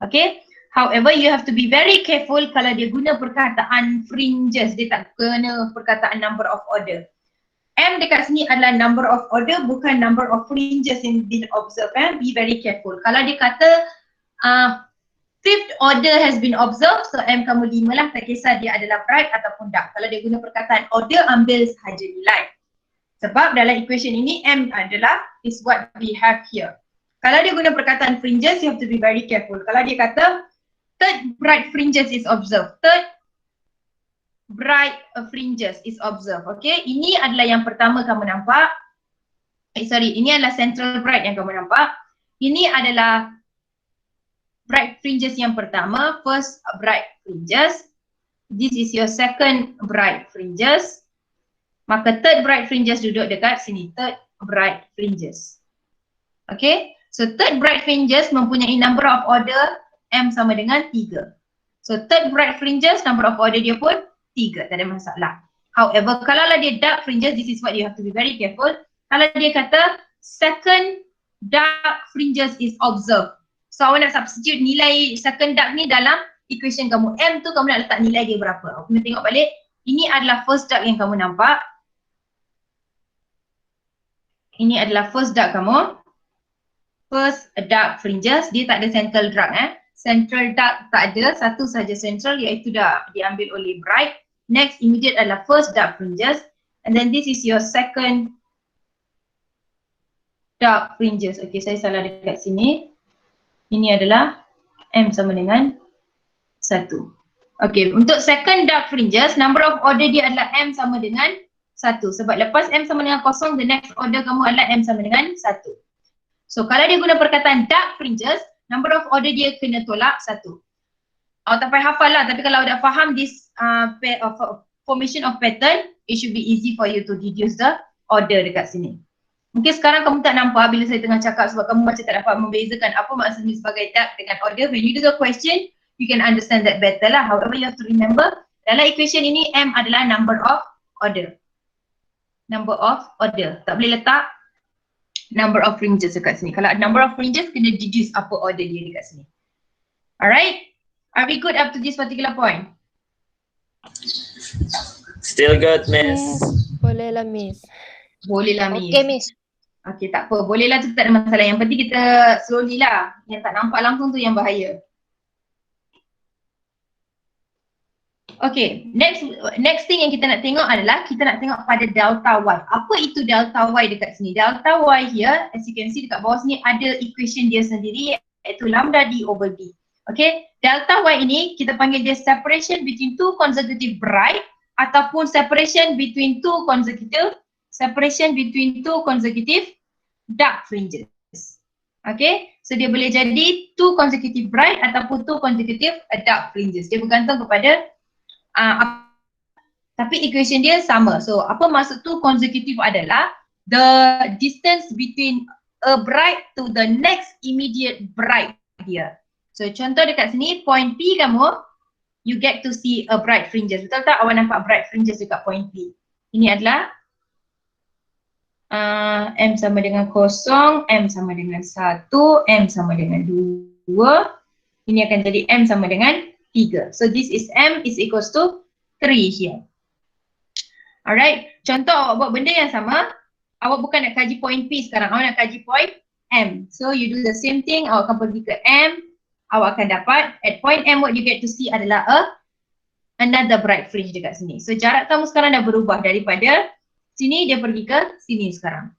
Okay. However, you have to be very careful kalau dia guna perkataan fringes. Dia tak guna perkataan number of order. M dekat sini adalah number of order, bukan number of fringes yang been observed. Be very careful. Kalau dia kata fifth order has been observed, so M kamu 5 lah, tak kisah dia adalah bright ataupun dark. Kalau dia guna perkataan order, ambil sahaja nilai. Sebab dalam equation ini M adalah is what we have here. Kalau dia guna perkataan fringes, you have to be very careful. Kalau dia kata third bright fringes is observed, third bright fringes is observed. Okay, ini adalah yang pertama kamu nampak. Ini adalah central bright yang kamu nampak. Ini adalah bright fringes yang pertama, first bright fringes. This is your second bright fringes. Maka third bright fringes duduk dekat sini, third bright fringes. Okay, so third bright fringes mempunyai number of order M sama dengan 3. So third bright fringes, number of order dia pun 3, tak ada masalah. However, kalau dia dark fringes, this is what you have to be very careful. Kalau dia kata second dark fringes is observed. So awak nak substitute nilai second dark ni dalam equation kamu. M tu kamu nak letak nilai dia berapa. Awak kena tengok balik. Ini adalah first dark yang kamu nampak. Ini adalah first dark kamu. First dark fringes, dia tak ada central dark Central dark tak ada, satu saja central iaitu dah diambil oleh bright. Next immediate adalah first dark fringes. And then this is your second dark fringes. Okay, saya salah dekat sini. Ini adalah M sama dengan 1. Okay, untuk second dark fringes, number of order dia adalah M sama dengan 1. Sebab lepas M sama dengan 0, the next order kamu adalah M sama dengan 1. So kalau dia guna perkataan dark fringes, number of order dia kena tolak 1. Awak tak payah hafal lah, tapi kalau dah faham this formation of pattern, it should be easy for you to deduce the order dekat sini. Mungkin sekarang kamu tak nampak bila saya tengah cakap sebab kamu macam tak dapat membezakan apa maksudnya sebagai dark dengan order. When you do the question, you can understand that better lah. However, you have to remember, dalam equation ini M adalah number of order. Number of order. Tak boleh letak number of fringes dekat sini. Kalau number of fringes, kena deduce apa order dia dekat sini. Alright? Are we good up to this particular point? Still good, miss. Boleh lah, Miss. Boleh lah, Miss. Okay, Miss. Okay, tak apa. Boleh lah tu tak ada masalah. Yang penting kita slowly lah. Yang tak nampak langsung tu yang bahaya. Okay, next thing yang kita nak tengok adalah kita nak tengok pada delta Y. Apa itu delta Y dekat sini? Delta Y here, as you can see dekat bawah sini ada equation dia sendiri iaitu lambda D over D. Okay, delta Y ini kita panggil dia separation between two consecutive bright ataupun separation between two consecutive dark fringes. Okay, so dia boleh jadi two consecutive bright ataupun two consecutive dark fringes. Dia bergantung kepada tapi equation dia sama. So apa maksud tu consecutive adalah the distance between a bright to the next immediate bright dia. So contoh dekat sini point P kamu, you get to see a bright fringes. Betul tak awak nampak bright fringes dekat point P? Ini adalah M sama dengan 0, M sama dengan 1, M sama dengan 2. Ini akan jadi M sama dengan 3. So this is M is equals to 3 here. Alright, contoh awak buat benda yang sama, awak bukan nak kaji point P sekarang, awak nak kaji point M. So you do the same thing, awak akan pergi ke M, awak akan dapat at point M what you get to see adalah another bright fringe dekat sini. So jarak kamu sekarang dah berubah daripada sini dia pergi ke sini sekarang.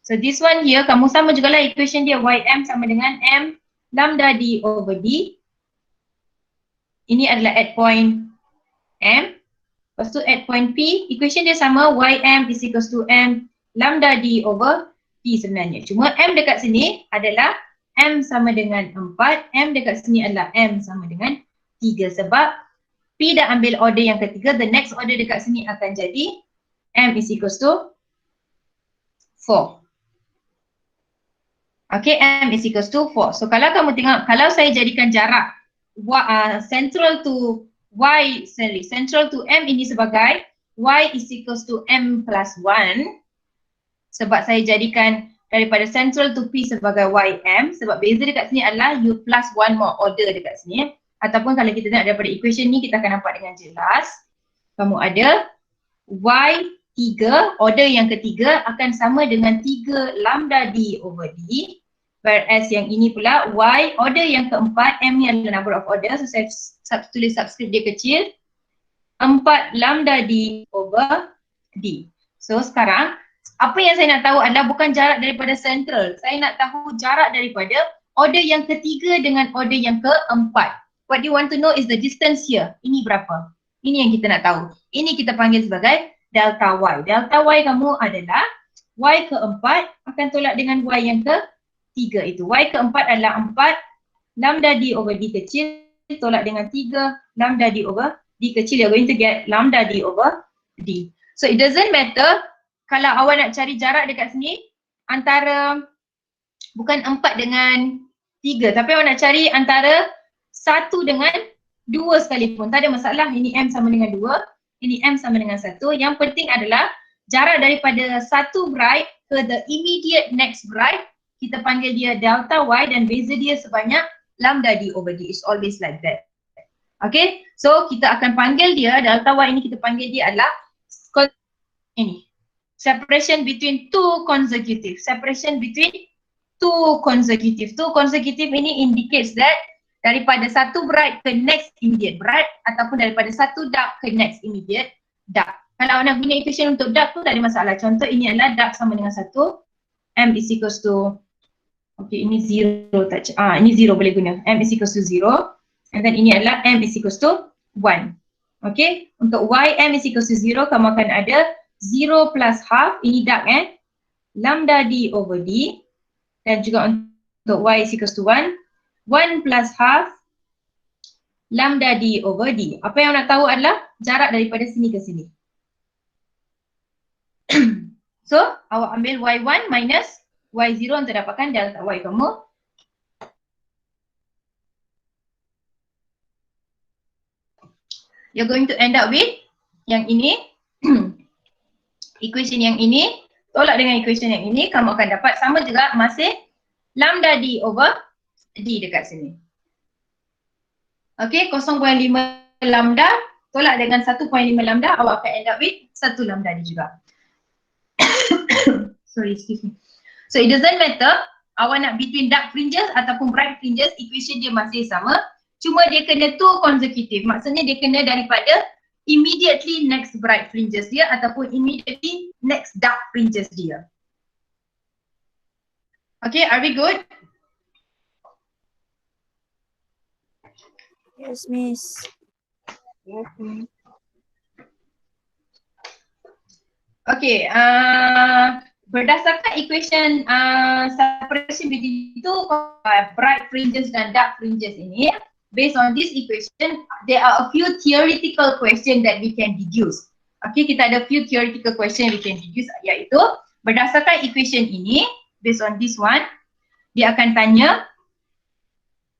So this one here, kamu sama jugalah equation dia, ym sama dengan m lambda d over d. Ini adalah at point m. Lepas tu at point P, equation dia sama, ym is equals to m lambda d over p sebenarnya. Cuma m dekat sini adalah m sama dengan 4, m dekat sini adalah m sama dengan 3 sebab P dah ambil order yang ketiga, the next order dekat sini akan jadi m is equals to 4. Okay, m is equals to 4. So kalau kamu tengok, kalau saya jadikan jarak central to m ini sebagai y is equals to m plus 1, sebab saya jadikan daripada central to P sebagai ym, sebab beza dekat sini adalah u plus 1 more order dekat sini. Ataupun kalau kita tengok daripada equation ni, kita akan nampak dengan jelas. Kamu ada y3, order yang ketiga akan sama dengan 3 lambda d over d. Whereas yang ini pula y, order yang keempat, m ni adalah number of order. So saya tulis subscript dia kecil, 4 lambda d over d. So sekarang, apa yang saya nak tahu adalah bukan jarak daripada central. Saya nak tahu jarak daripada order yang ketiga dengan order yang keempat. What you want to know is the distance here. Ini berapa? Ini yang kita nak tahu. Ini kita panggil sebagai delta y. Delta y kamu adalah y keempat akan tolak dengan y yang ketiga itu. Y keempat adalah 4 lambda d over d kecil tolak dengan 3 lambda d over d kecil. You're going to get lambda d over d. So it doesn't matter kalau awak nak cari jarak dekat sini antara bukan 4 dengan 3, tapi awak nak cari antara 1 dengan 2 sekalipun, tak ada masalah. Ini m sama dengan 2, ini m sama dengan 1. Yang penting adalah jarak daripada satu bright ke the immediate next bright, kita panggil dia delta y dan beza dia sebanyak lambda d over d. It's always like that. Okay, so kita akan panggil dia, delta y ini kita panggil dia adalah ini, separation between two consecutive. Separation between two consecutive. Two consecutive ini indicates that daripada satu bright ke next immediate bright ataupun daripada satu dark ke next immediate dark. Kalau nak guna equation untuk dark tu tak ada masalah. Contoh ini adalah dark sama dengan 1, m is equals to, okay ini 0, ini 0 boleh guna, m is equals to 0, and then ini adalah m is equals to 1. Okay, untuk y m is equals to 0 kamu akan ada 0 plus half, ini dark lambda d over d, dan juga untuk y is equals to 1 plus half lambda d over d. Apa yang nak tahu adalah jarak daripada sini ke sini. So, awak ambil y1 minus y0 untuk dapatkan delta y kamu. You're going to end up with yang ini. Equation yang ini, tolak dengan equation yang ini, kamu akan dapat sama juga masih lambda d over d dekat sini. Okay, 0.5 lambda tolak dengan 1.5 lambda, awak akan end up with 1 lambda d juga. Sorry, excuse me. So it doesn't matter awak nak between dark fringes ataupun bright fringes, equation dia masih sama. Cuma dia kena two consecutive. Maksudnya dia kena daripada immediately next bright fringes dia ataupun immediately next dark fringes dia. Okay, are we good? Yes, miss. Yes, miss. Okay, berdasarkan equation separation between two bright fringes dan dark fringes ini, based on this equation, there are a few theoretical question that we can deduce. Okay, kita ada few theoretical question we can deduce, iaitu berdasarkan equation ini, based on this one, dia akan tanya,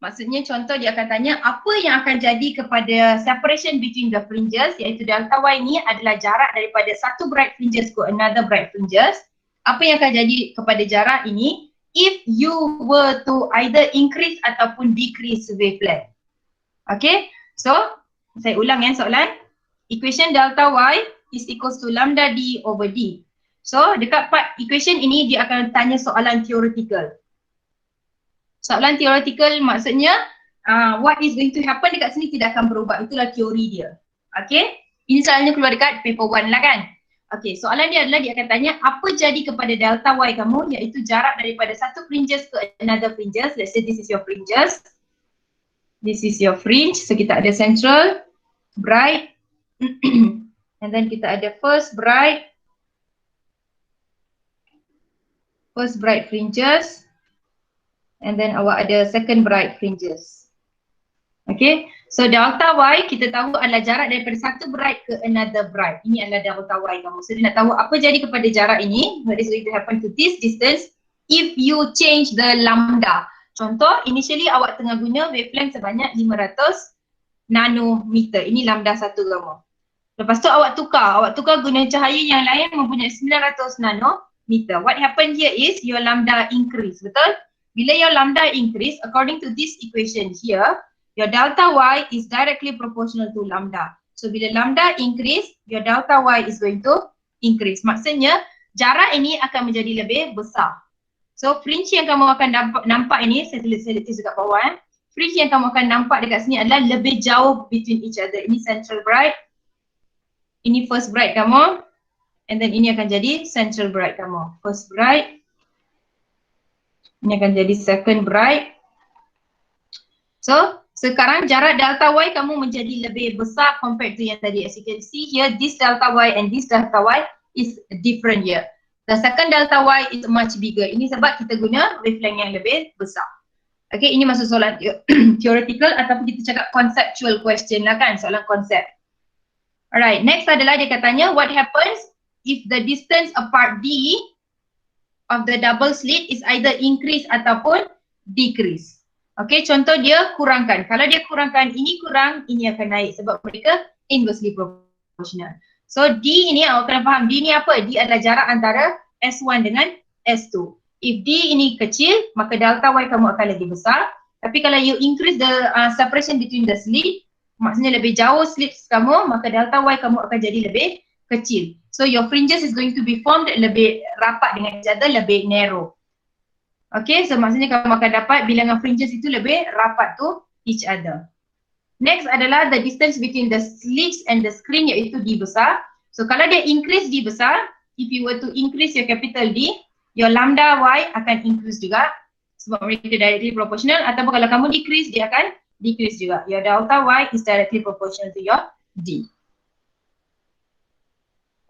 maksudnya contoh dia akan tanya apa yang akan jadi kepada separation between the fringes, iaitu delta y ni adalah jarak daripada satu bright fringes ke another bright fringes. Apa yang akan jadi kepada jarak ini if you were to either increase ataupun decrease wavelength. Okay, so saya ulang soalan. Equation delta y is equals to lambda d over d. So dekat part equation ini dia akan tanya soalan theoretical. Soalan theoretical maksudnya what is going to happen dekat sini tidak akan berubah. Itulah teori dia. Okay, ini soalnya keluar dekat paper 1 lah kan. Okay, soalan dia adalah dia akan tanya apa jadi kepada delta Y kamu, iaitu jarak daripada satu fringes ke another fringes. Let's say this is your fringes. This is your fringe. So kita ada central, bright, and then kita ada first bright fringes, and then awak ada second bright fringes. Okay, so delta Y kita tahu adalah jarak daripada satu bright ke another bright. Ini adalah delta Y kamu. So dia nak tahu apa jadi kepada jarak ini, what is going to happen to this distance if you change the lambda. Contoh, initially awak tengah guna wavelength sebanyak 500 nanometer. Ini lambda satu kamu. Lepas tu awak tukar guna cahaya yang lain mempunyai 900 nanometer. What happen here is your lambda increase, betul? Bila your lambda increase, according to this equation here, your delta Y is directly proportional to lambda. So bila lambda increase, your delta Y is going to increase. Maksudnya jarak ini akan menjadi lebih besar. So fringe yang kamu akan nampak ini, saya tulis dekat bawah. Fringe yang kamu akan nampak dekat sini adalah lebih jauh between each other. Ini central bright, ini first bright kamu, and then ini akan jadi central bright kamu. First bright, ini akan jadi second bright. So sekarang jarak delta Y kamu menjadi lebih besar compared to yang tadi. As you can see here, this delta Y and this delta Y is different here. The second delta Y is much bigger. Ini sebab kita guna wavelength yang lebih besar. Okay, ini masuk soalan theoretical ataupun kita cakap conceptual question lah kan, soalan konsep. Alright, next adalah dia katanya what happens if the distance apart D of the double slit is either increase ataupun decrease. Okay, contoh dia kurangkan. Kalau dia kurangkan, ini kurang, ini akan naik sebab mereka inversely proportional. So D ini awak kena faham, D ni apa? D adalah jarak antara S1 dengan S2. If D ini kecil, maka delta Y kamu akan lebih besar. Tapi kalau you increase the separation between the slit, maksudnya lebih jauh slits kamu, maka delta Y kamu akan jadi lebih kecil. So your fringes is going to be formed lebih rapat dengan each other, lebih narrow. Okay, so maksudnya kamu akan dapat bilangan fringes itu lebih rapat to each other. Next adalah the distance between the slits and the screen, iaitu D besar. So kalau dia increase D besar, if you were to increase your capital D, your lambda Y akan increase juga sebab mereka directly proportional, ataupun kalau kamu decrease, dia akan decrease juga. Your delta Y is directly proportional to your D.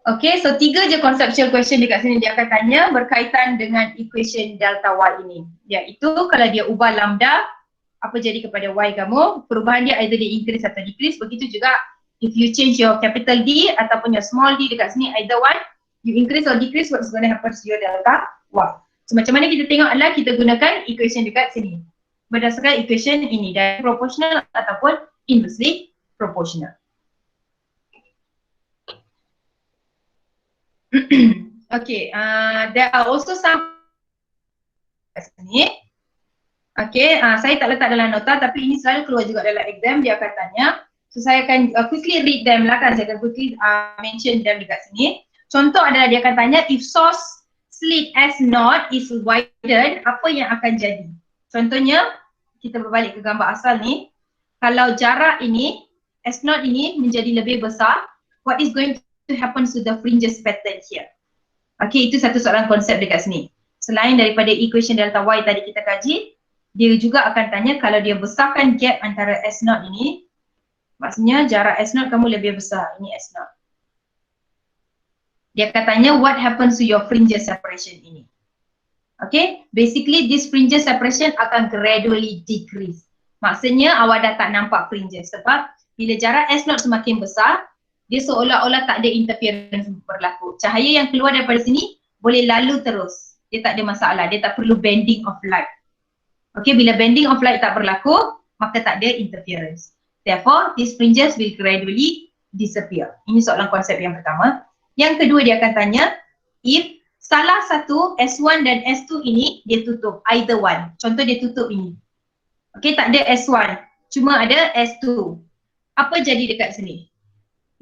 Okay, so 3 je conceptual question dekat sini dia akan tanya berkaitan dengan equation delta Y ini. Iaitu kalau dia ubah lambda, apa jadi kepada Y kamu, perubahan dia either dia increase atau decrease. Begitu juga if you change your capital D ataupun your small d dekat sini, either one, you increase or decrease, what's going to happen to your delta Y. So macam mana kita tengok adalah kita gunakan equation dekat sini. Berdasarkan equation ini, dari proportional ataupun inversely proportional. Okay, there are also some ni. Okay, saya tak letak dalam nota tapi ini selalu keluar juga dalam exam, dia akan tanya. So saya akan quickly read them lah kan, saya akan quickly mention them dekat sini. Contoh adalah dia akan tanya if source slit S0 is widened, apa yang akan jadi? Contohnya, kita berbalik ke gambar asal ni. Kalau jarak ini, S0 ini menjadi lebih besar, what is going to happen to the fringes pattern here? Okay, itu satu soalan konsep dekat sini. Selain daripada equation delta Y tadi kita kaji, dia juga akan tanya kalau dia besarkan gap antara S0 ini, maksudnya jarak S0 kamu lebih besar, ini S0. Dia akan tanya what happens to your fringes separation ini. Okay, basically this fringes separation akan gradually decrease. Maksudnya awak dah tak nampak fringes sebab bila jarak S0 semakin besar, dia seolah-olah tak ada interference berlaku. Cahaya yang keluar daripada sini boleh lalu terus. Dia tak ada masalah, dia tak perlu bending of light. Okay, bila bending of light tak berlaku, maka tak ada interference. Therefore, these fringes will gradually disappear. Ini soalan konsep yang pertama. Yang kedua dia akan tanya, if salah satu S1 dan S2 ini dia tutup, either one. Contoh dia tutup ini. Okay, tak ada S1, cuma ada S2. Apa jadi dekat sini?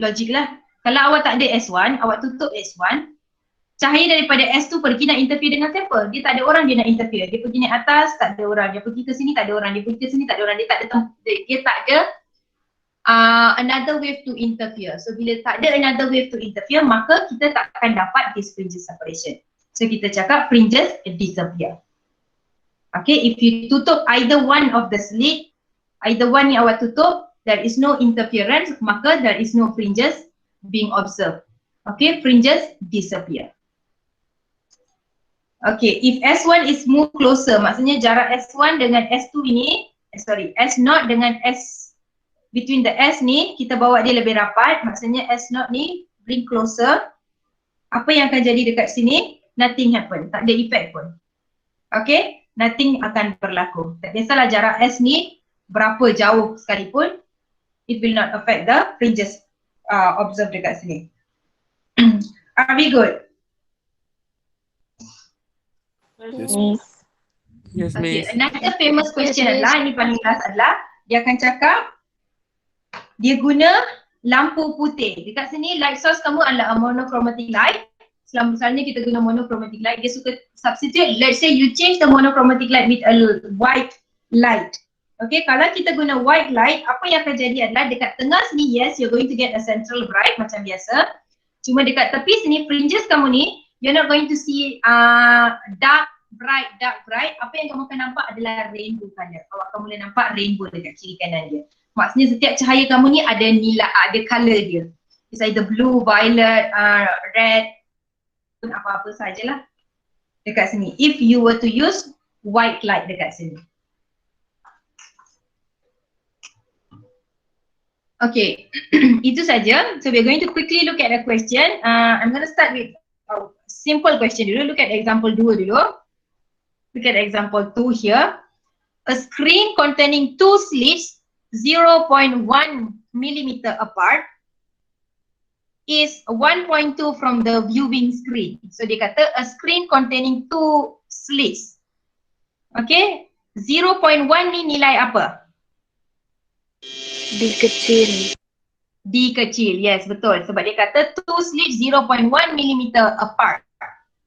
Logik lah. Kalau awak tak ada S1, awak tutup S1, cahaya daripada S2 pergi nak interfere dengan siapa? Dia tak ada orang dia nak interfere. Dia pergi naik atas, tak ada orang. Dia pergi ke sini, tak ada orang. Dia pergi ke sini, tak ada orang. Dia tak ada another wave to interfere. So bila tak ada another wave to interfere, maka kita tak akan dapat this fringes separation. So kita cakap fringes disappear. Okay, if you tutup either one of the slit, either one yang awak tutup, there is no interference, maka there is no fringes being observed. Okay, fringes disappear. Okay, if S1 is move closer, maksudnya jarak S1 dengan S2 ini, S0 dengan S, between the S ni, kita bawa dia lebih rapat, maksudnya S0 ni bring closer. Apa yang akan jadi dekat sini? Nothing happen, tak ada effect pun. Okay, nothing akan berlaku. Tak kisahlah jarak S ni berapa jauh sekalipun, it will not affect the fringes observed dekat sini. Are we good? Yes. Yes, Okay, miss. another famous question Yes, miss. adalah, ini paling last adalah, dia akan cakap, dia guna lampu putih. Dekat sini light source kamu adalah a monochromatic light. Misalnya kita guna monochromatic light, dia suka substitute, let's say you change the monochromatic light with a white light. Okay, kalau kita guna white light, apa yang akan jadi adalah dekat tengah sini, yes, you're going to get a central bright macam biasa. Cuma dekat tepi sini, fringes kamu ni, you're not going to see dark bright. Apa yang kamu akan nampak adalah rainbow color. Kamu boleh nampak rainbow dekat kiri kanan dia. Maksudnya setiap cahaya kamu ni ada nilai, ada color dia. It's either blue, violet, red, pun apa-apa sajalah dekat sini. If you were to use white light dekat sini. Okay, itu saja. So we're going to quickly look at the question. I'm going to start with a simple question dulu. Look at example 2 dulu. Look at example 2 here. A screen containing two slits 0.1 millimeter apart is 1.2 from the viewing screen. So dia kata a screen containing two slits. Okay, 0.1 ni nilai apa? D kecil. D kecil, yes betul. Sebab dia kata two slits 0.1 millimeter apart.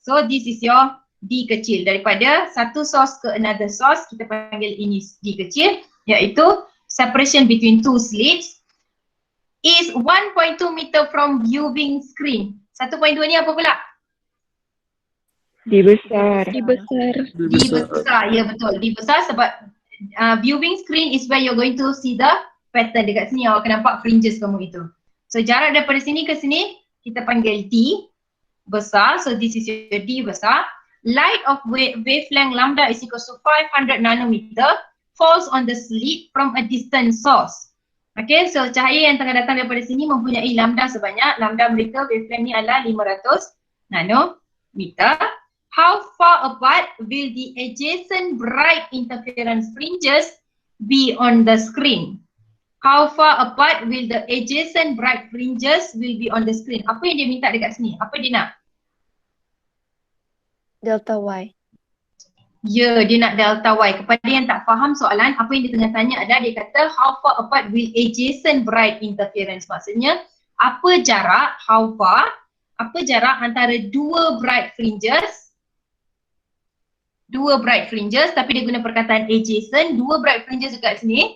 So this is your D kecil. Daripada satu source ke another source, kita panggil ini D kecil, iaitu separation between two slits is 1.2 meter from viewing screen. 1.2 ni apa pula? D besar. D besar. D besar, ya betul. D besar sebab viewing screen is where you're going to see the pattern. Dekat sini awak akan nampak fringes kamu itu. So jarak daripada sini ke sini kita panggil D besar. So this is your D besar. Light of wavelength lambda is equal to 500 nanometer falls on the slit from a distant source. Okay, so cahaya yang tengah datang daripada sini mempunyai lambda sebanyak, lambda mereka wavelength ni adalah 500 nanometer. How far apart will the adjacent bright interference fringes be on the screen? How far apart will the adjacent bright fringes will be on the screen? Apa yang dia minta dekat sini? Apa dia nak? Delta Y. Ya, dia nak delta Y. Kepada yang tak faham soalan, apa yang dia tengah tanya adalah dia kata how far apart will adjacent bright interference. Maksudnya, apa jarak, how far, apa jarak antara dua bright fringes tapi dia guna perkataan adjacent. Dua bright fringes dekat sini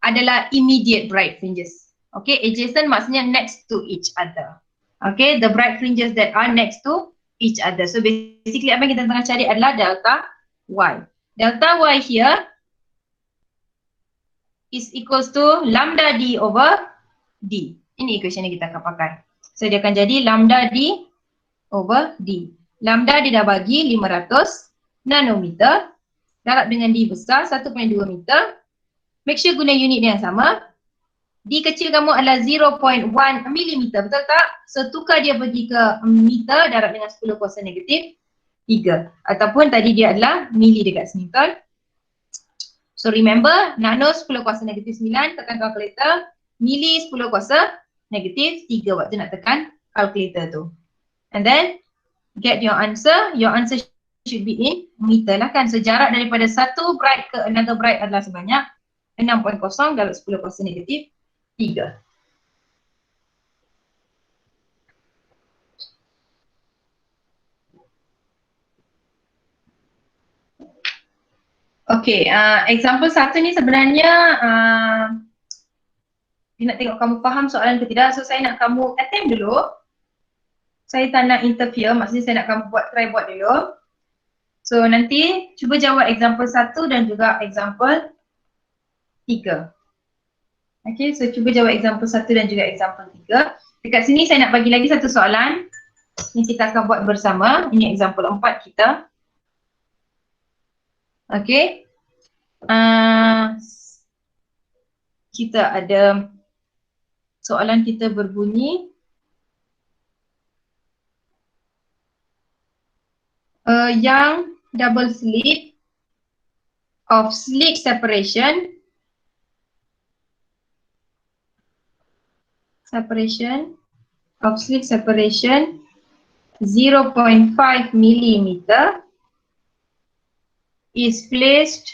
adalah immediate bright fringes. Okay, adjacent maksudnya next to each other. Okay, the bright fringes that are next to each other. So basically apa yang kita tengah cari adalah delta Y. Delta Y here is equals to lambda D over D. Ini equation yang kita akan pakai. So dia akan jadi lambda D over D. Lambda dia dah bagi 500 nanometer. Darab dengan D besar 1.2 meter. Make sure guna unit yang sama. D kecil kamu adalah 0.1 millimeter, betul tak? So tukar dia pergi ke meter, darab dengan 10 kuasa negatif 3. Ataupun tadi dia adalah mili dekat sini, betul? So remember, nano 10 kuasa negatif 9, tekan kalkulator. Mili 10 kuasa negatif 3 waktu nak tekan kalkulator tu. And then, get your answer. Your answer should be in meter lah kan. So jarak daripada satu bright ke another bright adalah sebanyak 6.0 darab 10 kuasa negatif 3. Okay, example 1 ni sebenarnya Dia nak tengok kamu faham soalan ke tidak. So saya nak kamu attempt dulu. Saya tak nak interfere, maksudnya saya nak kamu try buat dulu. So nanti cuba jawab example 1 dan juga example 3. Okay, so cuba jawab example 1 dan juga example 3. Dekat sini saya nak bagi lagi satu soalan. Ini kita akan buat bersama. Ini example 4 kita. Okay. Kita ada soalan kita berbunyi. Yang double slit of slit separation 0.5 millimeter is placed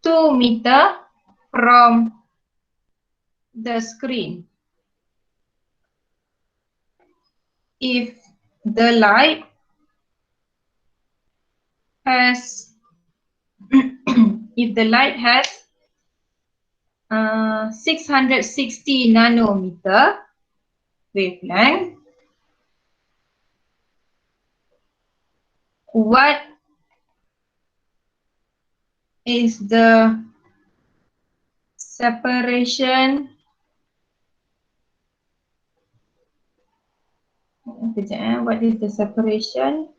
2 meter from the screen. If the light has 660 nanometer wavelength, what is the separation? What is the separation?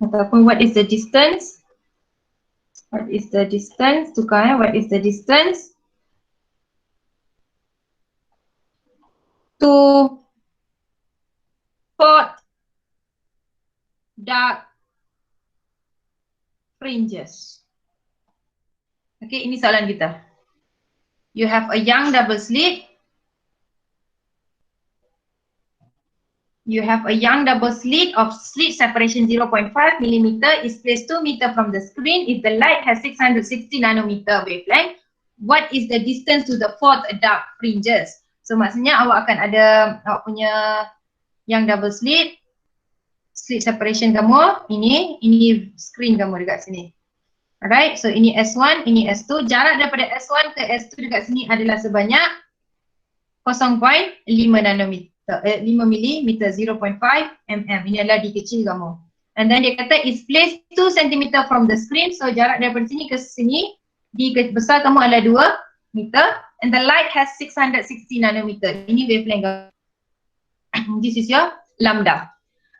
Ataupun what is the distance? What is the distance? Tukar what is the distance to fourth dark fringes? Okay, ini soalan kita. You have a young double slit. You have a young double slit of slit separation 0.5 millimeter is placed 2 meter from the screen. If the light has 660 nanometer wavelength, what is the distance to the fourth dark fringes? So maksudnya awak akan ada awak punya young double slit separation kamu, ini screen kamu dekat sini. Alright, so ini S1, ini S2. Jarak daripada S1 ke S2 dekat sini adalah sebanyak 0.5 nanometer. 5 mm 0.5 mm. Ini adalah D kecil kamu. And then dia kata is placed 2 cm from the screen. So jarak daripada sini ke sini D besar kamu adalah 2 meter. And the light has 660 nanometer. Ini wavelength kamu. This is your lambda.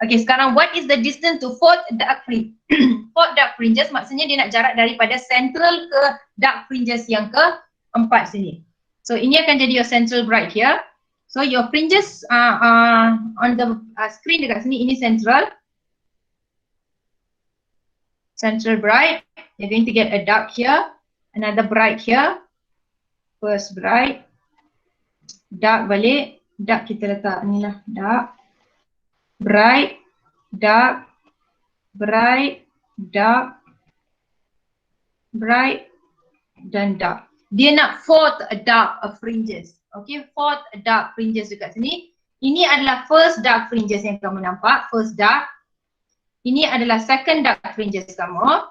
Okay, sekarang what is the distance to fourth dark fringe? Fourth dark fringes maksudnya dia nak jarak daripada central ke dark fringes yang keempat sini. So ini akan jadi your central bright here. So your fringes on the screen dekat sini, ini central. Central bright. You're going to get a dark here, another bright here. First bright. Dark balik. Dark kita letak ni lah, dark. Bright, dark, bright, dark, bright dan dark. Dia nak fourth dark fringes. Okay, fourth dark fringes dekat sini. Ini adalah first dark fringes yang kamu nampak, first dark. Ini adalah second dark fringes kamu.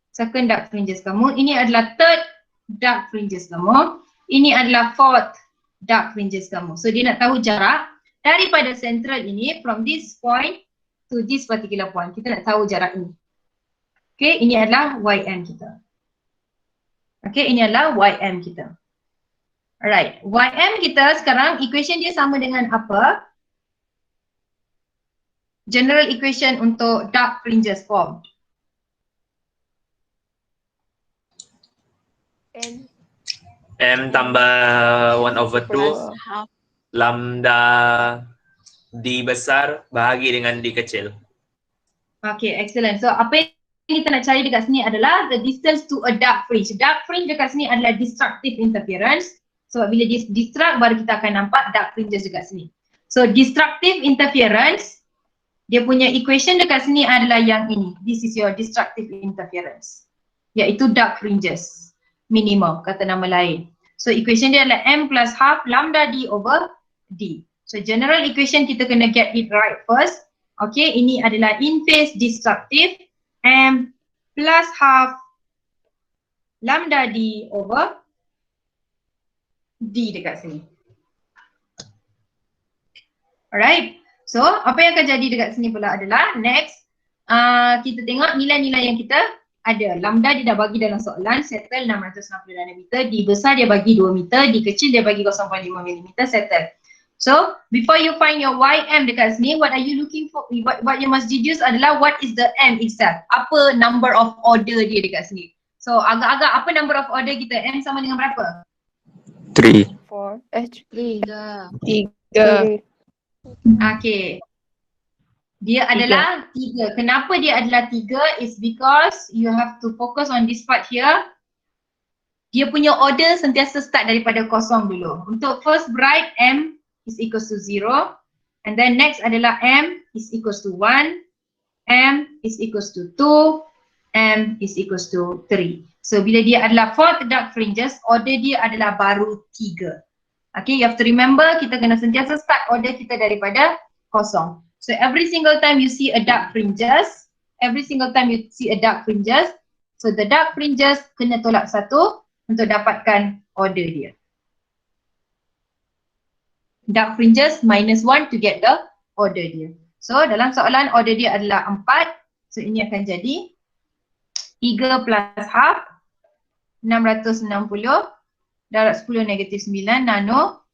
Second dark fringes kamu. Ini adalah third dark fringes kamu. Ini adalah fourth dark fringes kamu. So dia nak tahu jarak daripada central ini from this point to this particular point. Kita nak tahu jarak ini. Okay, ini adalah YM kita. Okay, ini adalah YM kita. Alright, YM kita sekarang equation dia sama dengan apa? General equation untuk dark fringes form. M tambah 1/2 lambda D besar bahagi dengan D kecil. Okay, excellent. So apa yang kita nak cari dekat sini adalah the distance to a dark fringe. Dark fringe dekat sini adalah destructive interference. So bila dia distract baru kita akan nampak dark fringes dekat sini. So destructive interference, dia punya equation dekat sini adalah yang ini. This is your destructive interference. Iaitu dark fringes. Minimum kata nama lain. So equation dia adalah M plus half lambda D over D. So general equation kita kena get it right first. Okay, ini adalah in phase destructive M plus half lambda D over D dekat sini. Alright. So, apa yang akan jadi dekat sini pula adalah next, kita tengok nilai-nilai yang kita ada. Lambda dia dah bagi dalam soalan, settle 660 nanometer. D besar dia bagi 2 meter, D kecil dia bagi 0.5 mm, settle. So, before you find your YM dekat sini, what are you looking for? What you must deduce adalah what is the M itself. Apa number of order dia dekat sini. So, agak-agak apa number of order kita? M sama dengan berapa? 3. 3. Okay. Dia adalah 3. Kenapa dia adalah 3 is because you have to focus on this part here. Dia punya order sentiasa start daripada kosong dulu. Untuk first bright, M is equals to 0. And then next adalah M is equals to 1. M is equals to 2. M is equals to 3. So bila dia adalah fourth dark fringes, order dia adalah baru 3. Okay, you have to remember kita kena sentiasa start order kita daripada kosong. So every single time you see a dark fringes, so the dark fringes kena tolak 1 untuk dapatkan order dia. Dark fringes minus 1 to get the order dia. So dalam soalan order dia adalah 4. So ini akan jadi 3 plus half 660 darab 10 negatif 9 nano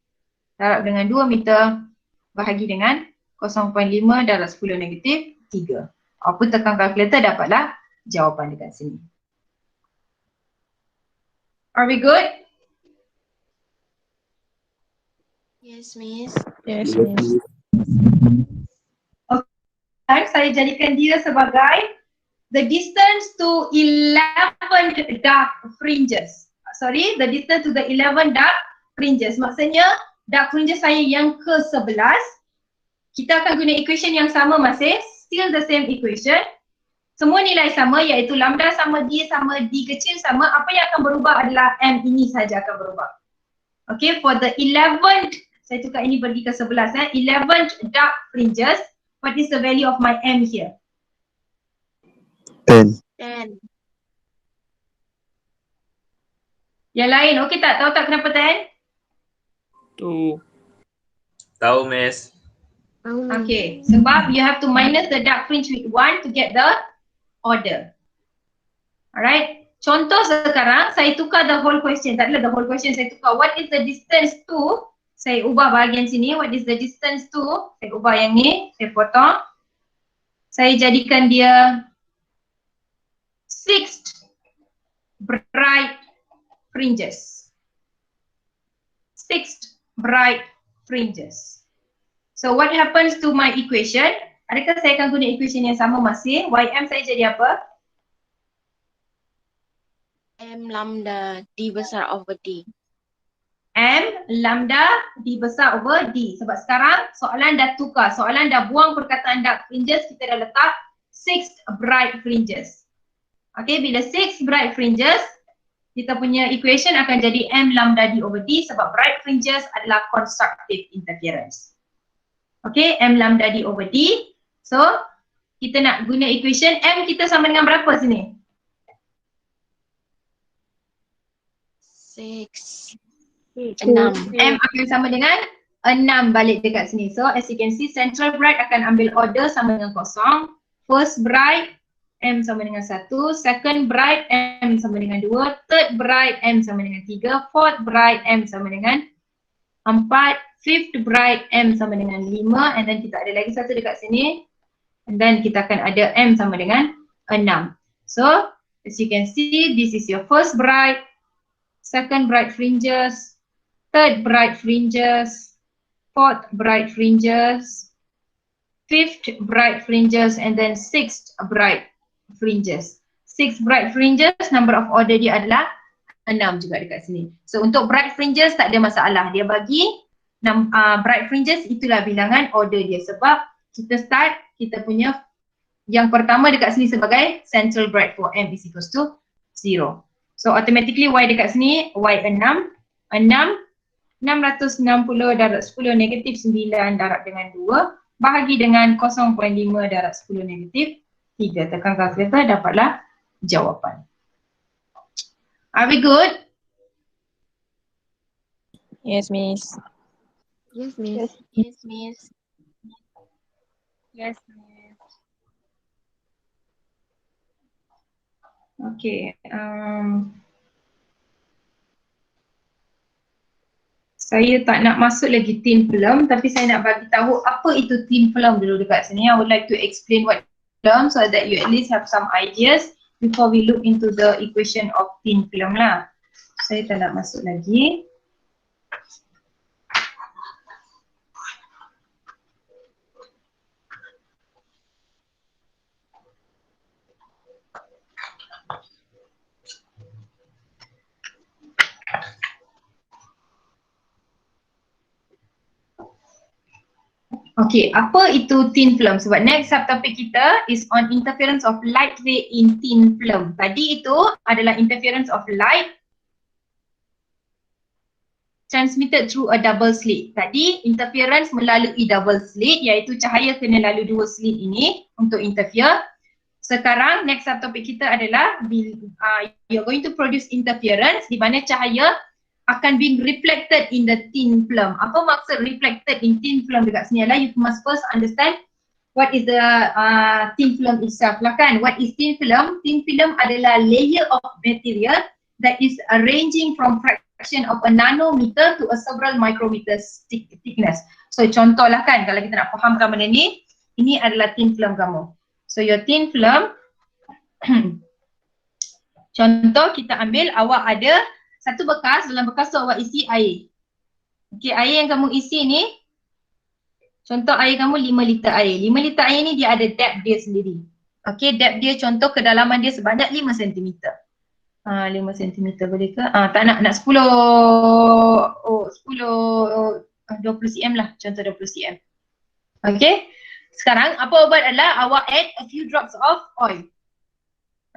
darab dengan 2 meter bahagi dengan 0.5 darab 10 negatif 3. Apa tekan kalkulator dapatlah jawapan dekat sini. Are we good? Yes, Miss. Yes, Miss. Okay, saya jadikan dia sebagai the distance to 11 dark fringes. Sorry, the distance to the 11 dark fringes. Maksudnya dark fringes saya yang ke-11. Kita akan guna equation yang sama masih. Still the same equation. Semua nilai sama iaitu lambda sama D sama D kecil sama. Apa yang akan berubah adalah M ini saja akan berubah. Okay, for the 11th, saya tukar ini pergi ke 11. 11th dark fringes, what is the value of my M here? 10. 10. Yang lain, okey tak? Tahu tak kenapa 10? Tahu, Miss. Okay, sebab you have to minus the dark fringe with 1 to get the order. Alright, contoh sekarang saya tukar the whole question. Tak adalah the whole question, saya tukar what is the distance to, saya ubah bahagian sini, what is the distance to, saya ubah yang ni, saya potong. Saya jadikan dia 6 bright fringes. 6 bright fringes. So what happens to my equation? Adakah saya akan guna equation yang sama masih? YM saya jadi apa? M lambda D besar over D. M lambda D besar over D. Sebab sekarang soalan dah tukar. Soalan dah buang perkataan dark fringes, kita dah letak 6 bright fringes. Okay, bila 6 bright fringes, kita punya equation akan jadi M lambda D over D sebab bright fringes adalah constructive interference. Okay, M lambda D over D. So, kita nak guna equation M kita sama dengan berapa sini? 6. 6. 6. M akan sama dengan 6 balik dekat sini. So, as you can see, central bright akan ambil order sama dengan kosong. First bright, M sama dengan 1, second bright M sama dengan 2, third bright M sama dengan 3, fourth bright M sama dengan 4, fifth bright M sama dengan 5, and then kita ada lagi satu dekat sini, and then kita akan ada M sama dengan 6. So, as you can see, this is your first bright, second bright fringes, third bright fringes, fourth bright fringes, fifth bright fringes, and then sixth bright fringes. 6 bright fringes, number of order dia adalah 6 juga dekat sini. So untuk bright fringes tak ada masalah. Dia bagi bright fringes itulah bilangan order dia sebab kita start kita punya yang pertama dekat sini sebagai central bright for M is equals to 0. So automatically Y dekat sini Y 6. 660 darab 10 negatif 9 darab dengan 2 bahagi dengan 0.5 darab 10 negatif 3. Tekan kalkulator dapatlah jawapan. Are we good? Yes, Miss. Yes, Miss. Yes. Yes, Miss. Yes, Miss. Okay. Saya tak nak masuk lagi thin film, tapi saya nak bagi tahu apa itu thin film dulu dekat sini. I would like to explain what film so that you at least have some ideas before we look into the equation of thin film lah. Saya tak nak masuk lagi. Okay, apa itu thin film? Sebab next subtopic kita is on interference of light ray in thin film. Tadi itu adalah interference of light transmitted through a double slit. Tadi interference melalui double slit, iaitu cahaya kena lalu dua slit ini untuk interfere. Sekarang next subtopic kita adalah you're going to produce interference di mana cahaya akan being reflected in the thin film. Apa maksud reflected in thin film dekat sini adalah you must first understand what is the thin film itself lah kan. What is thin film? Thin film adalah layer of material that is ranging from fraction of a nanometer to a several micrometers thickness. So contoh lah kan, kalau kita nak fahamkan benda ni, ini adalah thin film kamu. So your thin film, contoh kita ambil awak ada satu bekas, dalam bekas tu awak isi air. Okey, air yang kamu isi ni, contoh air kamu 5 liter air. 5 liter air ni dia ada depth dia sendiri. Okey, depth dia contoh kedalaman dia sebanyak 5 cm. 5 cm boleh ke? Tak nak 10, 20 cm lah, contoh 20 cm. Okey, sekarang apa awak buat adalah awak add a few drops of oil.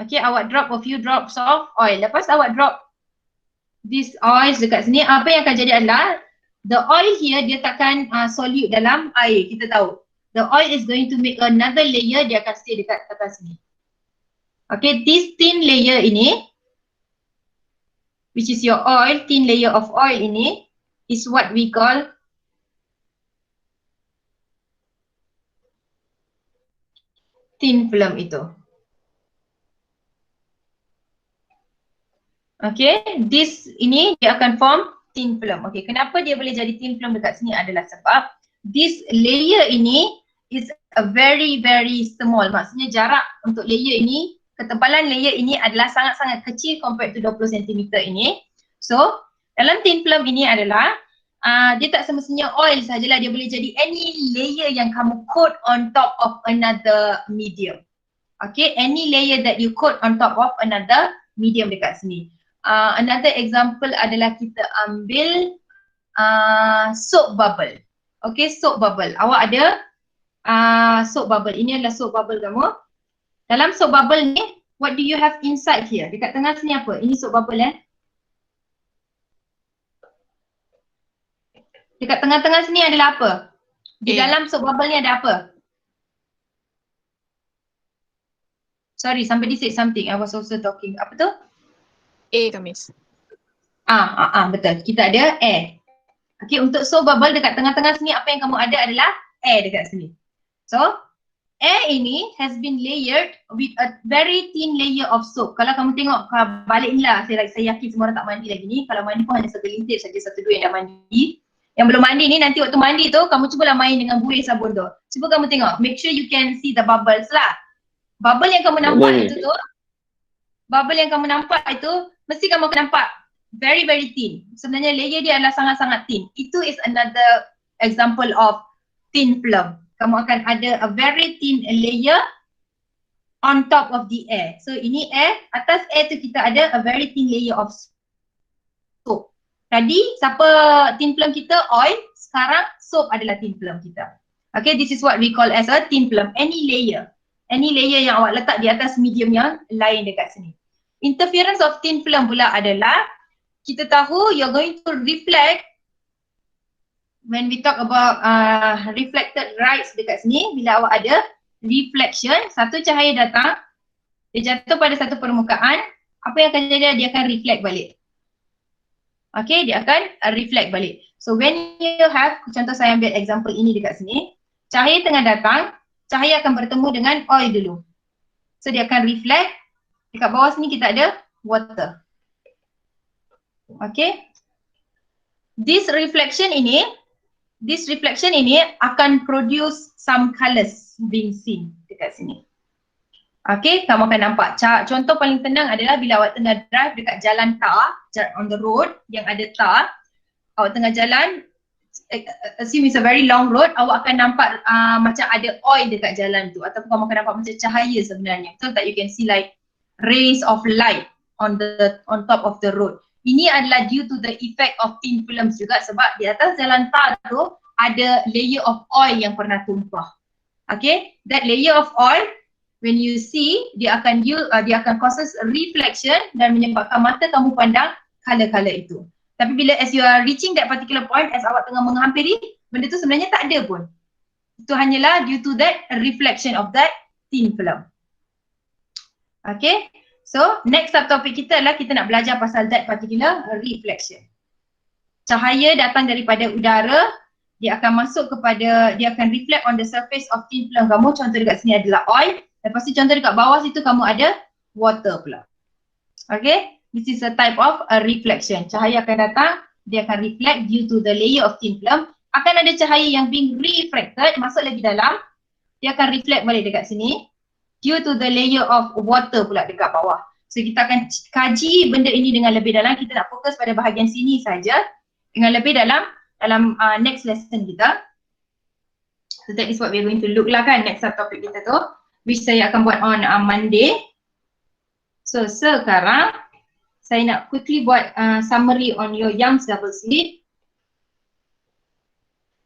Okey, awak drop a few drops of oil. Lepas awak drop this oil dekat sini, apa yang akan jadi adalah the oil here dia takkan solute dalam air, kita tahu. The oil is going to make another layer, dia akan stay dekat atas sini. Okay, this thin layer ini, which is your oil, thin layer of oil ini, is what we call thin film itu. Okay, this ini dia akan form thin film. Okay, kenapa dia boleh jadi thin film dekat sini adalah sebab this layer ini is a very small. Maksudnya jarak untuk layer ini, ketebalan layer ini adalah sangat-sangat kecil compared to 20 cm ini. So, dalam thin film ini adalah dia tak semestinya oil sahajalah, dia boleh jadi any layer yang kamu coat on top of another medium. Okay, any layer that you coat on top of another medium dekat sini. Another example adalah kita ambil soap bubble. Okay, soap bubble. Awak ada soap bubble. Ini adalah soap bubble kamu. Dalam soap bubble ni, what do you have inside here? Dekat tengah sini apa? Ini soap bubble Dekat tengah-tengah sini adalah apa? Di dalam soap bubble ni ada apa? Sorry, somebody said something. I was also talking. Apa tu? Kan, Miss. Betul. Kita ada air. Okay, untuk soap bubble dekat tengah-tengah sini, apa yang kamu ada adalah air dekat sini. So, air ini has been layered with a very thin layer of soap. Kalau kamu tengok balik ni lah, saya yakin semua orang tak mandi lagi ni. Kalau mandi pun hanya segelintir saja, satu dua yang dah mandi. Yang belum mandi ni, nanti waktu mandi tu, kamu cubalah main dengan buih sabun tu. Cuba kamu tengok, make sure you can see the bubbles lah. Bubble yang kamu nampak itu tu, mesti kamu akan nampak very thin. Sebenarnya layer dia adalah sangat-sangat thin. Itu is another example of thin film. Kamu akan ada a very thin layer on top of the air. So ini air, atas air tu kita ada a very thin layer of soap. Tadi siapa thin film kita? Oil. Sekarang soap adalah thin film kita. Okay, this is what we call as a thin film. Any layer yang awak letak di atas medium yang lain dekat sini. Interference of thin film pula adalah kita tahu you're going to reflect. When we talk about reflected rays dekat sini, bila awak ada reflection, satu cahaya datang, dia jatuh pada satu permukaan, apa yang akan jadi? Dia akan reflect balik. Okay, dia akan reflect balik. So when you have, contoh saya ambil example ini dekat sini, cahaya tengah datang, cahaya akan bertemu dengan oil dulu. So dia akan reflect, dekat bawah sini kita ada water. Okay. This reflection ini akan produce some colours being seen dekat sini. Okay, kamu akan nampak. Contoh paling tenang adalah bila awak tengah drive dekat jalan tar, on the road yang ada tar, awak tengah jalan, assume it's a very long road, awak akan nampak macam ada oil dekat jalan tu, ataupun kamu akan nampak macam cahaya sebenarnya. Betul tak? You can see like rays of light on top of the road. Ini adalah due to the effect of thin films juga, sebab di atas jalan tar tu ada layer of oil yang pernah tumpah. Okay, that layer of oil, when you see, dia akan causes reflection dan menyebabkan mata kamu pandang color-color itu. Tapi bila as you are reaching that particular point, as awak tengah menghampiri, benda tu sebenarnya tak ada pun. Itu hanyalah due to that reflection of that thin film. Okay, so next subtopic kita adalah kita nak belajar pasal that particular reflection. Cahaya datang daripada udara, dia akan reflect on the surface of thin film kamu. Contoh dekat sini adalah oil. Lepas tu contoh dekat bawah situ kamu ada water pula. Okay, this is a type of a reflection. Cahaya akan datang, dia akan reflect due to the layer of thin film. Akan ada cahaya yang being refracted, masuk lagi dalam, dia akan reflect balik dekat sini due to the layer of water pula dekat bawah. So kita akan kaji benda ini dengan lebih dalam. Kita nak fokus pada bahagian sini saja dengan lebih dalam next lesson kita. So that is what we are going to look lah kan, next subtopic kita tu, which saya akan buat on Monday. So sekarang saya nak quickly buat summary on your Young's double slit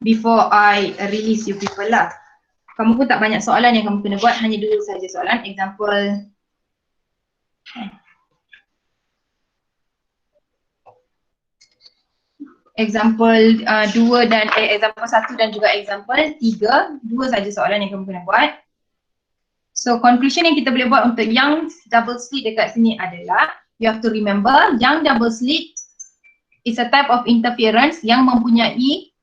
before I release you people lah. Kamu pun tak banyak soalan yang kamu kena buat, hanya 2 saja soalan. Example 2 dan example 1 dan juga example 3, 2 saja soalan yang kamu kena buat. So conclusion yang kita boleh buat untuk Young's double slit dekat sini adalah, you have to remember Young's double slit is a type of interference yang mempunyai,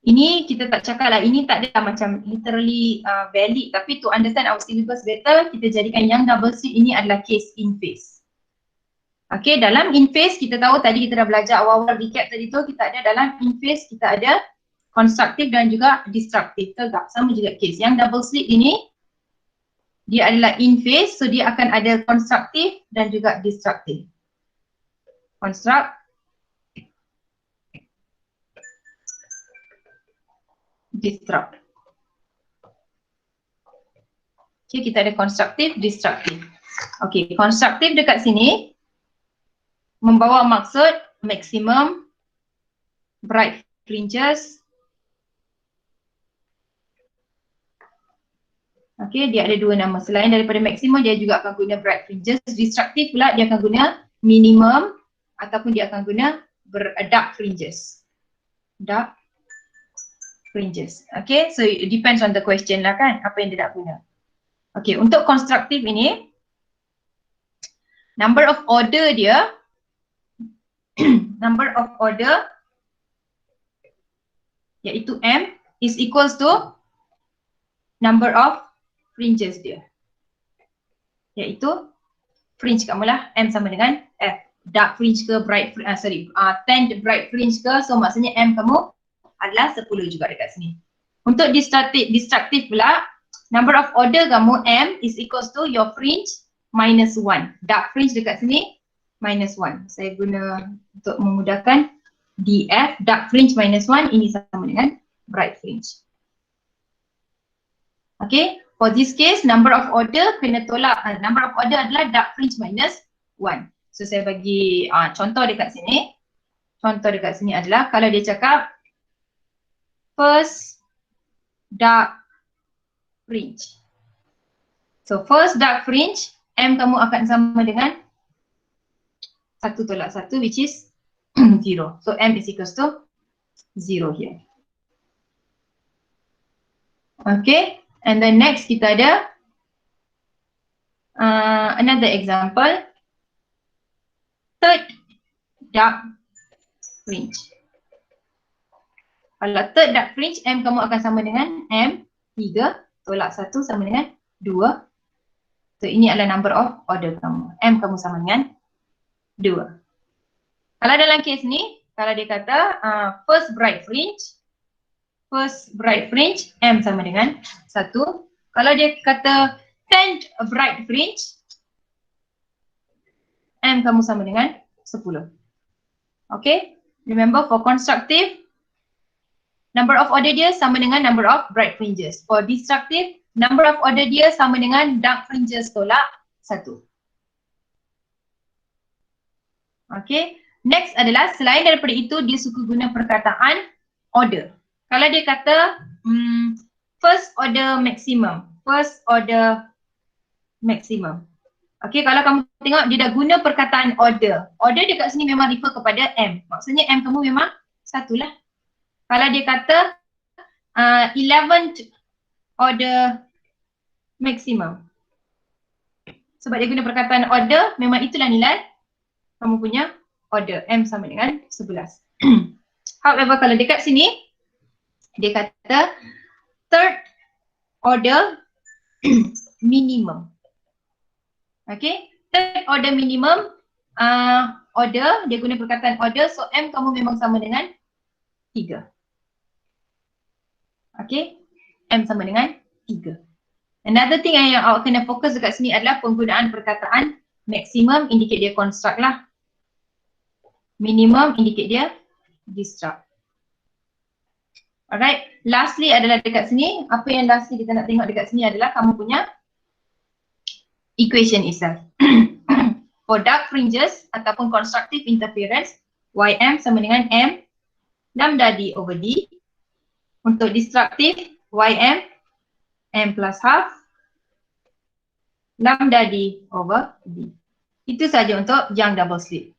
ini kita tak cakap lah, ini tak ada macam literally valid, tapi to understand our syllabus better, kita jadikan Young's double slit ini adalah case in phase. Okay, dalam in phase kita tahu tadi kita dah belajar awal-awal recap tadi tu, kita ada dalam in phase kita ada konstruktif dan juga destruktif. Betul tak? Sama juga case. Yang double slit ini dia adalah in phase, so dia akan ada konstruktif dan juga destruktif. Construct, destruct. Okay, kita ada konstruktif, destruktif. Okay, konstruktif dekat sini membawa maksud maximum bright fringes. Okay, dia ada 2 nama. Selain daripada maximum, dia juga akan guna bright fringes. Destructive pula, dia akan guna minimum ataupun dia akan guna dark fringes. Dark fringes. Okay, so it depends on the question lah kan, apa yang dia nak guna. Okay, untuk constructive ini, number of order dia, number of order iaitu M is equals to number of fringes dia, iaitu fringe kamu lah, M sama dengan F. Dark fringe ke bright tanned bright fringe ke, so maksudnya M kamu adalah 10 juga dekat sini. Untuk destructive pula, number of order kamu M is equals to your fringe minus 1. Dark fringe dekat sini minus 1. Saya guna untuk memudahkan DF, dark fringe minus 1, ini sama dengan bright fringe. Okay, for this case, number of order kena tolak. Number of order adalah dark fringe minus 1. So saya bagi contoh dekat sini. Contoh dekat sini adalah kalau dia cakap first dark fringe. So first dark fringe, M kamu akan sama dengan 1 tolak 1, which is 0. So M is equals to 0 here. Okay. And then next kita ada another example. third dark fringe. Kalau third dark fringe, M kamu akan sama dengan M3, tolak 1 sama dengan 2. So ini adalah number of order kamu. M kamu sama dengan 2. Kalau dalam kes ni, kalau dia kata first bright fringe, M sama dengan 1. Kalau dia kata 10th bright fringe, M kamu sama dengan 10. Okay, remember for constructive, number of order dia sama dengan number of bright fringes. For destructive, number of order dia sama dengan dark fringes tolak 1. Okay, next adalah selain daripada itu dia suka guna perkataan order. Kalau dia kata first order maximum. Okay, kalau kamu tengok dia dah guna perkataan order. Order dia kat sini memang refer kepada M. Maksudnya M kamu memang 1 lah. Kalau dia kata 11th order maximum. Sebab dia guna perkataan order, memang itulah nilai kamu punya order. M sama dengan 11. However, kalau dekat sini, dia kata third order minimum. Okay, third order minimum order, dia guna perkataan order, so M kamu memang sama dengan 3. Okay, M sama dengan 3. Another thing yang awak kena fokus dekat sini adalah penggunaan perkataan maximum, indicate dia construct lah. Minimum, indicate dia destruct. Alright, lastly adalah dekat sini, apa yang lastly kita nak tengok dekat sini adalah kamu punya equation itself. For dark fringes ataupun constructive interference, Ym sama dengan M lambda D over D. Untuk destructive, Ym M plus half lambda D over D. Itu saja untuk young double slit.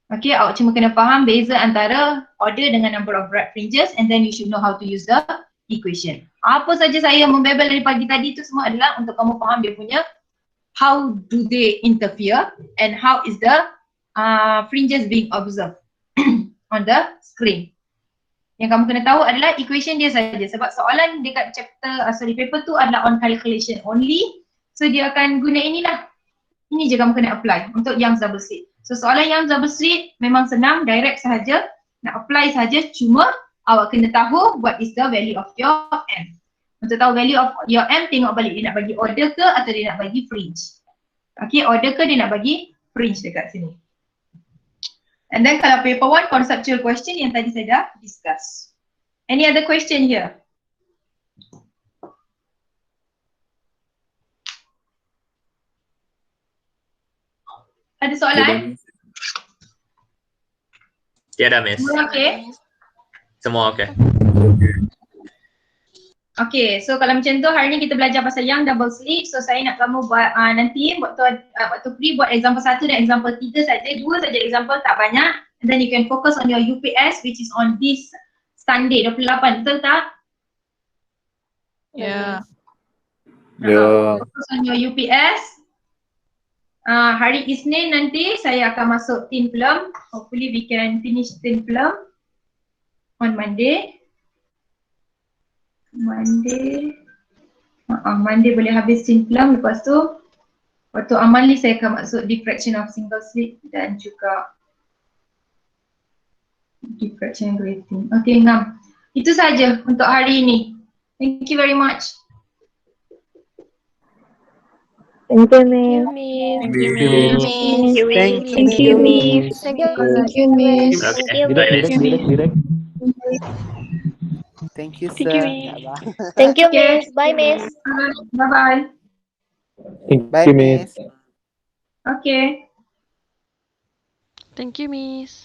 Okay, awak cuma kena faham beza antara order dengan number of bright fringes, and then you should know how to use the equation. Apa saja saya membebel dari pagi tadi itu semua adalah untuk kamu faham dia punya how do they interfere and how is the fringes being observed on the screen. Yang kamu kena tahu adalah equation dia saja, sebab soalan dekat chapter paper tu adalah on calculation only. So dia akan guna inilah. Ini je kamu kena apply untuk Young's double slit. So soalan Young's double slit memang senang, direct sahaja, nak apply sahaja, cuma awak kena tahu what is the value of your M. Untuk tahu value of your M, tengok balik dia nak bagi order ke atau dia nak bagi fringe. Okay, order ke dia nak bagi fringe dekat sini. And then kalau paper 1 conceptual question yang tadi saya dah discuss. Any other question here? Ada soalan? Tiada, Miss. Semua okay? Semua okay. Okay, so kalau macam tu hari ni kita belajar pasal yang double slit. So saya nak kamu buat nanti waktu free buat example 1 dan example 3 saja. 2 saja example, tak banyak. And then you can focus on your UPS which is on this Sunday 28, betul tak? Yeah. Yeah. Focus on your UPS. Hari Isnin nanti saya akan masuk thin film. Hopefully we can finish thin film on Monday. Monday boleh habis thin film. Lepas tu waktu amali saya akan masuk diffraction of single slit dan juga diffraction grating. Okay, ngam. Itu saja untuk hari ini. Thank you very much. Thank you, Miss. Thank you, Miss. Thank you, Miss. Thank you. Thank you, Miss. Okay, bye, Miss. Thank you, Thank sir. you, Miss. Thank you, Miss. Bye, Miss. Bye-bye. Thank Bye, you, Miss. Miss. Okay. Thank you, Miss.